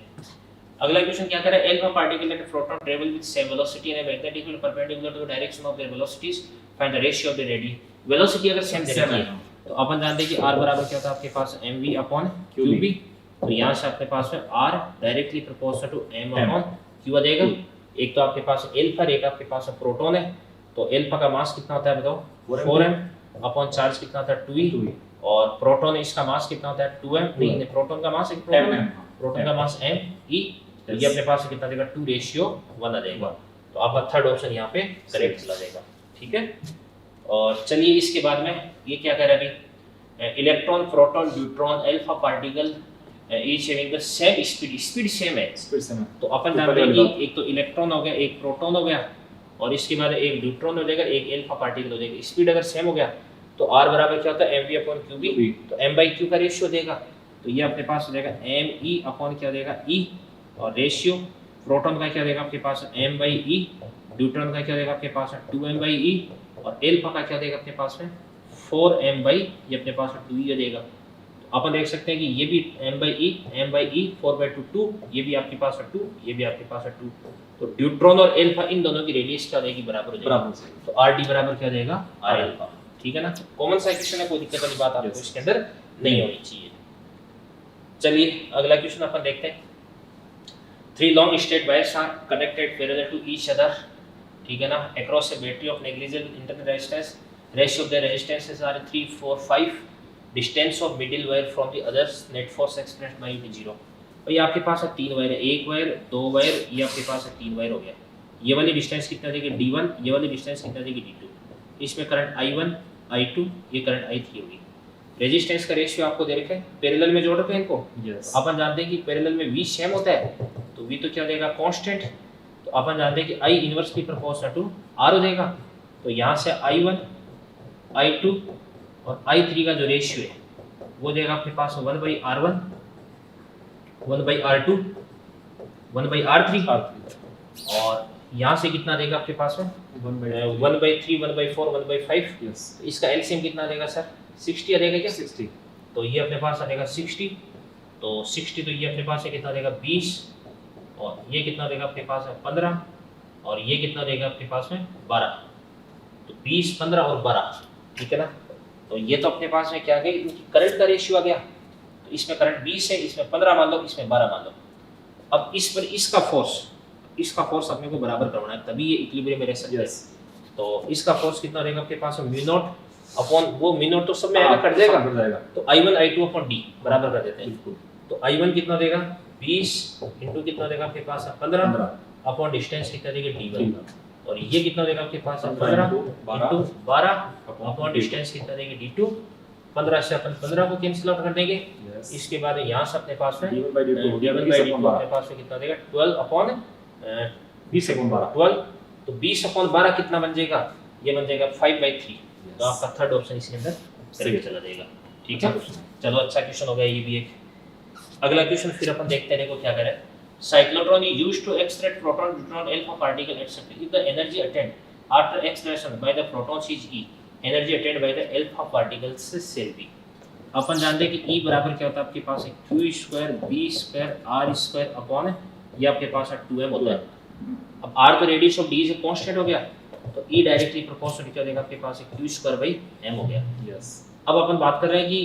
अगला क्वेश्चन क्या कह रहा है, alpha particle at proton travel with same velocity in a magnetically perpendicular to the direction of their velocities, find the ratio of the radii. Velocity अगर सेम देनी है तो अपन जानते हैं कि r बराबर क्या होता है आपके पास mv अपॉन qb। तो यहाँ से आपके पास में r directly proportional to m upon q आ जाएगा। एक तो आपके पास एल्फा, एक आपके पास प्रोटॉन है। तो एल्फा का मास कितना होता है बताओ, 4m अपॉन चार्ज कितना होता है 2e, और प्रोटॉन इसका मास कितना होता है 2m। नहीं, प्रोटॉन का मास प्रोटॉन का मास m e, तो ये अपने पास कितना देगा 2:1 आ जाएगा। तो आपका थर्ड ऑप्शन यहाँ पे करेक्ट चला जाएगा, ठीक है। और चलिए इसके बाद में ये क्या कह रहा है अभी, electron proton neutron alpha particle each having the same speed, speed same है। तो अपन जानते हैं कि एक तो इलेक्ट्रॉन हो गया, एक प्रोटॉन हो गया, और इसके बाद एक न्यूट्रॉन हो जाएगा, एक अल्फा पार्टिकल हो जाएगा। स्पीड अगर सेम हो गया तो r बराबर क्या होता है mv अपॉन qb, तो m/q का रेशियो देगा। तो ये अपने पास हो जाएगा me अपॉन क्या देगा e, और रेशियो प्रोटॉन का क्या देगा आपके पास m/e, न्यूट्रॉन का क्या देगा आपके पास 2m/e, और एल्फा का क्या देगा अपने पास में 4m/, ये अपने पास 2e देगा। तो अपन देख सकते हैं कि ये भी m/e 4/2 2, ये भी आपके पास 2, ये भी आपके पास 2। तो न्यूट्रॉन और एल्फा इन दोनों की रेडियस क्या देगी, बराबर हो जाएगी। तो rd बराबर क्या देगा r एल्फा, ठीक है ना। कॉमन सा क्वेश्चन है, कोई दिक्कत वाली बात आपको इसके अंदर नहीं होनी चाहिए। चलिए अगला क्वेश्चन अपन देखते हैं। 3 long straight wires are connected parallel to each other, ठीक है ना, across a battery of negligible internal resistance. Ratio of the resistances are 3, 4, 5. Distance of middle wire from the others, net force expressed by unit 0। और ये आपके पास है 3 wire है, 1 wire 2 wire, ये आपके पास है 3 वायर हो गया। ये वाली डिस्टेंस कितना देगी d1, ये वाली डिस्टेंस कितना देगी d2। इसमें करंट i1 i2, ये करंट i3 होगी। रेजिस्टेंस का रेशियो आपको दे रखा है, पैरेलल में जोड़ रखे हैं इनको। अपन जानते हैं कि पैरेलल में v सेम होता है, तो v तो क्या देगा कांस्टेंट। तो अपन जानते हैं कि i inversely proportional to r हो जाएगा। तो यहाँ से i1 i2 और i3 का जो रेशियो है वो देगा आपके पास 1/r1 1/r2 1/r3, और यहाँ से कितना देगा आपके पास में 1/3 1/4 1/5। इसका एलसीएम कितना देगा सर 60 आ जाएगा क्या 60। तो ये अपने पास आ जाएगा 60। तो 60 तो ये अपने पास है कितना देगा 20, और ये कितना देगा आपके पास है 15, और ये कितना देगा आपके पास में 12। तो 20 15 और 12, ठीक है ना। तो ये तो अपने पास में क्या आ गई, करंट का रेशियो आ गया। तो इसमें करंट 20 है, इसमें 15 मान लो, इसमें 12 मान लो। अब इस पर इसका फोर्स अपने को बराबर करवाना है, तभी ये इक्विलिब्रियम में रह सकता है। तो इसका फोर्स कितना रहेगा आपके पास म्यू नॉट अपॉन वो म्यू नॉट तो सब में आएगा, कट जाएगा। तो i1 i2 अपॉन d बराबर कर देते हैं। तो i1 कितना देगा 20 इंटू कितना देगा आपके पास 15 अपॉन डिस्टेंस कितना देगा d1, और ये कितना देगा आपके पास 15 इंटू 12 अपॉन डिस्टेंस कितना देगा d2। 15 से अपन 15 को कैंसिल आउट कर देंगे। इसके बाद यहाँ से अपने पास में अपने पास में कितना देगा 12 अपॉन 20 अपॉन 12। 12, तो 20 अपॉन 12 कितना बन जाएगा, ये बन जाएगा 5/3। तो आपका थर्ड ऑप्शन इसके अंदर सही चला जाएगा, ठीक है। चलो अच्छा क्वेश्चन हो गया ये भी एक। अगला क्वेश्चन फिर अपन देखते हैं, देखो क्या कह रहा है। Cyclotron is used to extract proton neutron alpha particle etcetera if the energy attained after extraction by the protons is E, energy attained by the alpha particles shall B। अपन जानते हैं कि E बराबर क्या होता है आपके पास है q² b² r² अपॉन ये आपके पास 2m होता है। अब r तो रेडियस ऑफ d से कांस्टेंट हो गया, तो E डायरेक्टली प्रोपोर्शनल क्या देगा आपके पास है q²/m हो गया। अब अपन बात कर रहे हैं कि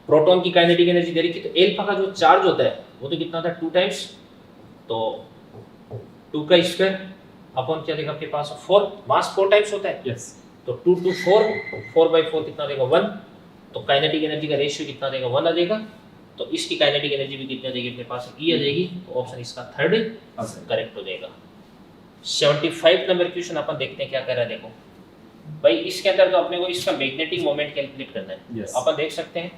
प्रोटॉन की काइनेटिक एनर्जी दे रही थी, तो अल्फा का जो चार्ज होता है वो तो कितना होता है 2 टाइम्स, तो 2 का स्क्वायर अपॉन क्या देगा आपके पास 4, मास 4 टाइम्स होता है। तो 2 to 4 4/4 कितना देगा 1, तो काइनेटिक एनर्जी का रेशियो कितना देगा 1 आ जाएगा, तो इसकी काइनेटिक एनर्जी भी कितनी आ जाएगी अपने पास E आ जाएगी, तो ऑप्शन इसका थर्ड करेक्ट हो जाएगा। 75 नंबर क्वेश्चन अपन देखते हैं क्या कर रहा है। देखो भाई इसके अंदर तो अपने को इसका मैग्नेटिक मोमेंट कैलकुलेट करना है। Yes. अपन देख सकते हैं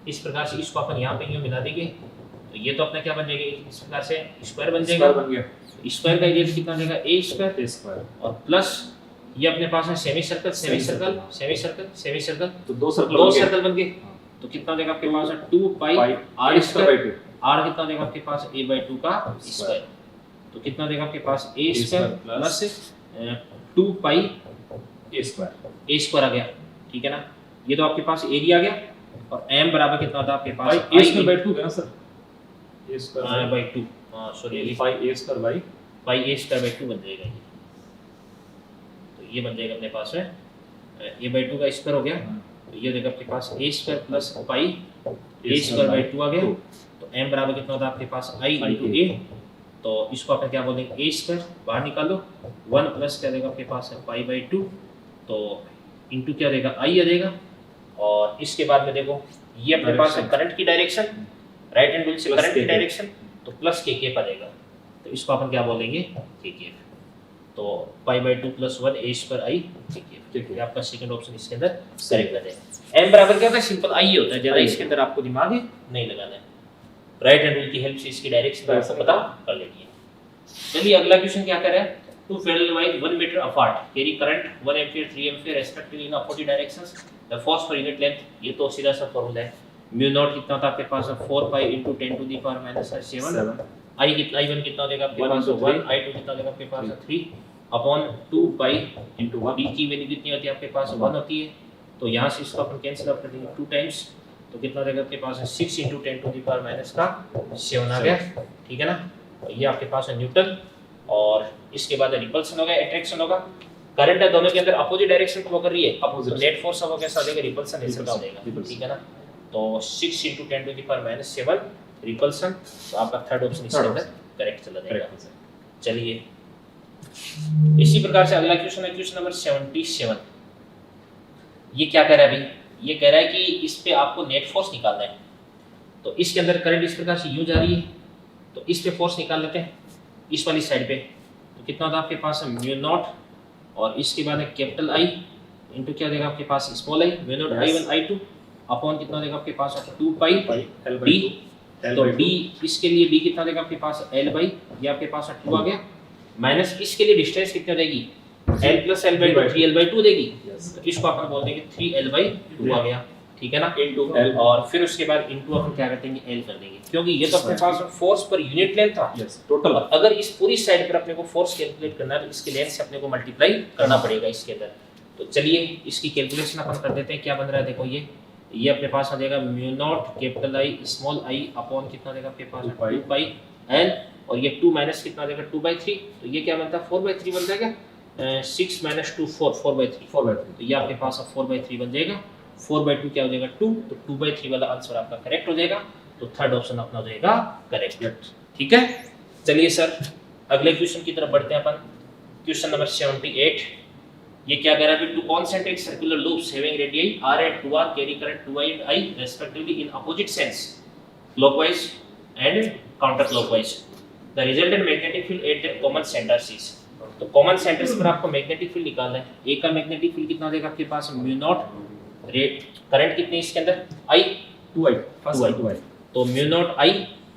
इस प्रकार से, इसको अपन यहाँ पे यूं मिला देंगे तो ये तो अपना क्या बन जाएगा, इस प्रकार से स्क्वायर बन जाएगा। बन गया स्क्वायर का एरिया कितना देगा a स्क्वायर, a स्क्वायर, और प्लस ये अपने पास है semi circle semi circle semi circle semi circle, तो दो सर्कल बन गए। तो कितना देगा आपके पास है 2 पाई r स्क्वायर, r कितना देगा आपके पास a/2 का स्क्वायर, तो कितना देगा आपके पास a square plus 2 pi a square आ गया, ठीक है ना। ये तो आपके पास एरिया आ गया, और m बराबर कितना था आपके पास a स्क्वायर by 2 है ना सर, a स्क्वायर by 2, हां sorry pi a square by a square by 2 बन जाएगा ये। तो ये बन जाएगा अपने पास है a/2 का स्क्वायर हो गया, तो ये देगा आपके पास a square plus pi a square by 2 आ गया। तो m बराबर कितना होता है आपके पास i into a, तो इसको अपन क्या बोलेंगे a स्क्वायर, बाहर निकालो 1 प्लस क्या देगा आपके पास है पाई by 2, तो इंटू क्या देगा i आ जाएगा। और इसके बाद में देखो ये अपने पास है करंट की डायरेक्शन, राइट हैंड रूल से करंट की डायरेक्शन, तो प्लस के के आ जाएगा, तो इसको अपन क्या बोलेंगे के के। तो पाई by 2 plus 1 a square i के के, आपका सेकंड ऑप्शन इसके अंदर करेक्ट आ जाएगा। m बराबर क्या होता है, सिंपल i होता है, ज्यादा इसके अंदर आपको दिमाग नहीं लगाना है, राइट हैंड रूल की हेल्प से इसकी डायरेक्शन आपको पता कर लेनी है। चलिए अगला क्वेश्चन क्या कर रहा है, two parallel wire 1 metre apart carry current 1 ampere 3 ampere respectively in opposite directions, the force per unit length, ये तो सीधा सा फार्मूला है। म्यू नॉट कितना था आपके पास 4 pi into 10 to the power minus 7, i कितना i1 कितना देगा आपके पास 1, i2 कितना देगा आपके पास 3 अपॉन 2 पाई इनटू 1, d की वैल्यू कितनी होती है आपके पास 1 होती है, तो यहाँ से इसको अपन कैंसिल आउट कर देंगे 2 टाइम्स, तो कितना देगा आपके पास 6 into 10 to the power minus का 7 आ गया, ठीक है ना। तो ये आपके पास है न्यूटन, और इसके बाद रिपल्सन होगा, अट्रैक्शन होगा। करंट है दोनों के अंदर अपोजिट डायरेक्शन फ्लो कर रही है, तो नेट फोर्स अब कैसा हो जाएगा, रिपल्सन ऐसा हो जाएगा, ठीक है ना। तो 6 into 10 to the power minus 7 repulsion, तो आपका थर्ड ऑप्शन इसके अंदर करेक्ट चला जाएगा। चलिए इसी प्रकार से अगला क्वेश्चन है क्वेश्चन नंबर 77। ये क्या कह रहा है भाई, ये कह रहा है कि इस पे आपको नेट फोर्स निकालना है। तो इसके अंदर करंट इस प्रकार से यूं जा रही है, तो इस पे फोर्स निकाल लेते हैं इस वाली साइड पे। तो कितना होता है आपके पास म्यू नॉट, और इसके बाद है कैपिटल I इनटू क्या देगा आपके पास small i, mu naught I1 I2 upon कितना देगा आपके पास 2 पाई d, तो d इसके लिए d कितना देगा आपके पास l बाई, ये आपके पास 2 आ गया, माइनस इसके लिए डिस्टेंस कितना देगी l plus l by 2 3l/2 देगी, तो इसको अपन बोल देंगे 3l/2 आ गया, ठीक है ना, इनटू l, और फिर उसके बाद इनटू अपन क्या कर देंगे l कर देंगे, क्योंकि ये तो अपने पास फोर्स पर यूनिट लेंथ था टोटल। अगर इस पूरी साइड पर अपने को फोर्स कैलकुलेट करना है तो इसके लेंथ से अपने को मल्टीप्लाई करना पड़ेगा इसके अंदर। तो चलिए इसकी कैलकुलेशन अपन कर देते हैं, क्या बन रहा है देखो ये अपने पास आ जाएगा mu naught capital I small i upon कितना देगा आपके पास 2 पाई l, और ये 2 माइनस कितना देगा 2/3, तो ये क्या बनता है 4/3 बनता है क्या, 6 माइनस 2 4/3, तो ये आपके पास 4/3 बन जाएगा, 4/2 क्या हो जाएगा 2, तो 2/3 वाला आंसर आपका करेक्ट हो जाएगा, तो थर्ड ऑप्शन अपना हो जाएगा करेक्ट, ठीक है। चलिए सर अगले क्वेश्चन की तरफ बढ़ते हैं अपन, क्वेश्चन नंबर 78। ये क्या कह रहा है, to concentric circular loops having radius r and 2r carry current 2i and i respectively in opposite sense clockwise and counterclockwise, the resultant magnetic field at their common centers is, तो common centres पर आपको magnetic field निकालना है। ए का magnetic field कितना देगा आपके पास mu naught, current कितनी इसके अंदर I 2i, तो म्यू नॉट I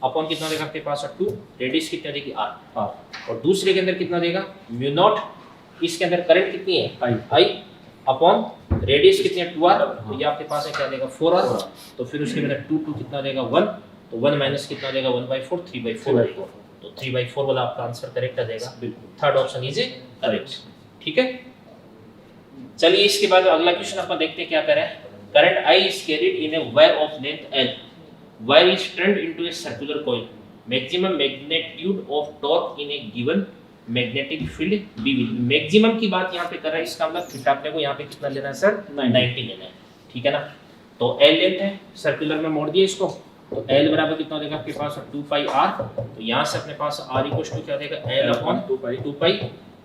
अपॉन कितना देगा आपके पास 2, रेडियस कितना देगी r, और दूसरे के अंदर कितना देगा म्यू नॉट, इसके अंदर करंट कितनी है I अपॉन रेडियस कितनी है 2r, तो ये आपके पास है क्या देगा 4r, तो फिर उसके अंदर 2 कितना देगा 1, तो 1 माइनस कितना देगा 1/4 3/4, तो 3/4 वाला आपका आंसर करेक्ट आ जाएगा, थर्ड ऑप्शन इज करेक्ट, ठीक है। चलिए इसके बाद अगला क्वेश्चन अपन देखते हैं क्या कर रहा है, current I is carried in a wire of length L, wire is turned into a circular coil, maximum magnitude of torque in a given magnetic field B will, maximum की बात यहाँ पे कर रहा है, इसका मतलब थीटा अपने को यहाँ पे कितना लेना है सर 90 लेना है, ठीक है ना। तो L लेंथ है, सर्कुलर में मोड़ दिया इसको, तो L बराबर कितना देगा आपके पास 2 पाई r, तो यहाँ से अपने पास r इक्वल टू क्या देगा L अपॉन 2 पाई,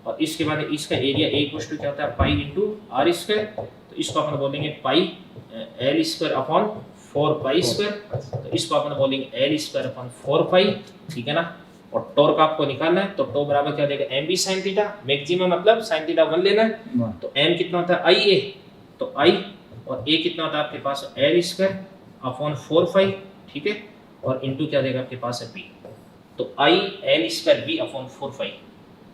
और इसके बाद इसका एरिया A इक्वल टू क्या होता है पाई इंटू r स्क्वायर, तो इसको अपन बोलेंगे pi L square upon 4 pi square, तो इसको अपन बोलेंगे एल स्क्वायर अपॉन 4 पाई, ठीक है ना। और टॉर्क आपको निकालना है, तो टॉ बराबर क्या देगा M B sine theta, maximum मतलब साइन थीटा 1 लेना है, तो एम कितना होता है आई ए, तो आई, और ए कितना होता है आपके पास एल स्क्वायर अपॉन 4 पाई, ठीक है, और इनटू क्या देगा आपके पास है बी, तो I L square B upon 4 pi,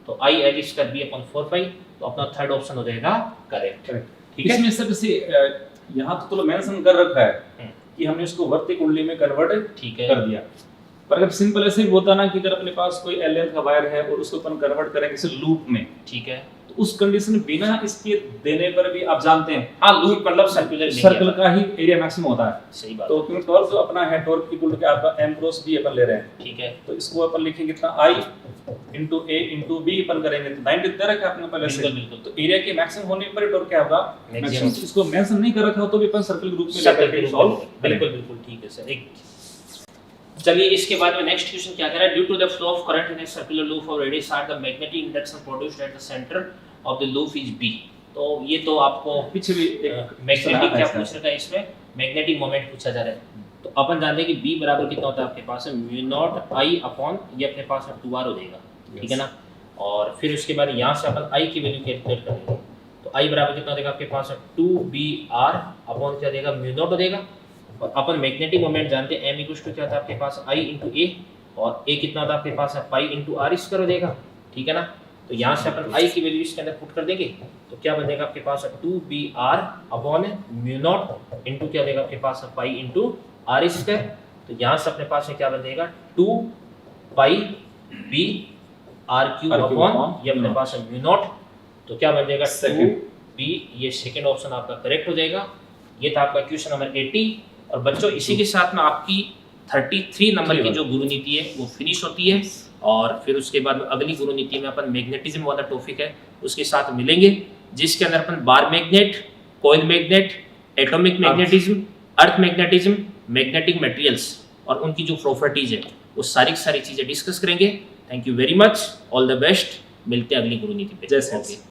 तो I L square B upon 4 pi, तो अपना थर्ड ऑप्शन हो जाएगा करेक्ट, ठीक है। इसमें सर जैसे यहाँ तो मेंशन कर रखा है कि हमने इसको वर्ती कुंडली में कन्वर्ट ठीक है कर दिया, पर अगर सिंपल ऐसे भी होता ना कि अगर अपने पास कोई एल लेंथ का वायर है और उसको अपन कन्वर्ट करेंगे जैसे लूप में, ठीक है, तो उस कंडीशन बिना इसके देने पर भी आप जानते हैं हाँ लूप मतलब सर्कुलर सर्कल का ही एरिया मैक्सिमम होता है। सही बात, तो क्योंकि टॉर्क जो अपना है टॉर्क इक्वल टू आपका m क्रॉस b अपन ले रहे हैं, ठीक है, तो इसको अपन लिखेंगे कितना i into a into b अपन करेंगे, तो 90 दे रखा है अपने पहले से, बिल्कुल तो एरिया के मैक्सिमम होने पर टॉर्क क्या होगा Maximum। मैक्सिमम। इसको मेंशन नहीं कर रखा हो तो भी अपन सर्कल ग्रुप में सर्कल लेकर के सॉल्व बिल्कुल बिल्कुल ठीक है सर। एक चलिए इसके बाद में नेक्स्ट क्वेश्चन क्या कह रहा है, due to the flow of current in a circular loop of radius r the magnetic induction produced at the centre of the loop is b। तो ये तो आपको पीछे भी एक मैग्नेटिक क्या पूछ रखा है, इसमें मैग्नेटिक मोमेंट पूछा जा रहा है, तो अपन जानते हैं कि b बराबर कितना होता है आपके पास है म्यू नॉट i अपॉन ये अपने पास 2r हो जाएगा, ठीक है ना। और फिर उसके बाद यहाँ से अपन i की वैल्यू कैलकुलेट करेंगे, तो i बराबर कितना देगा आपके पास 2br अपॉन क्या देगा म्यू नॉट हो जाएगा, और अपन मैग्नेटिक मोमेंट जानते हैं m इक्वल टू क्या था आपके पास i इंटू ए, और a कितना था आपके पास पाई इंटू आर स्क्वायर हो जाएगा, ठीक है ना। तो यहाँ से अपन i की वैल्यू इसके अंदर पुट कर देंगे, तो क्या बनेगा आपके पास 2br upon mu naught into क्या देगा आपके पास पाई इंटू आर स्क्वायर, तो यहाँ से अपने पास क्या बनेगा 2 पाई b आर क्यूब अपॉन ये अपने पास म्यू नॉट, तो क्या बन जाएगा 2b, ये सेकंड ऑप्शन आपका करेक्ट हो जाएगा। ये था आपका क्वेश्चन नंबर 80। और बच्चों इसी के साथ में आपकी 33 नंबर की जो गुरु नीति है वो फिनिश होती है, और फिर उसके बाद अगली गुरु नीति में अपन मैग्नेटिज्म वाला टॉपिक है उसके साथ मिलेंगे, जिसके अंदर अपन bar magnet, coil magnet, atomic magnetism, earth magnetism, magnetic materials और उनकी जो प्रॉपर्टीज है वो सारी चीजें डिस्कस करेंगे। Thank you very much, all the best, मिलते हैं अगली गुरु नीति पे। जय श्री राम।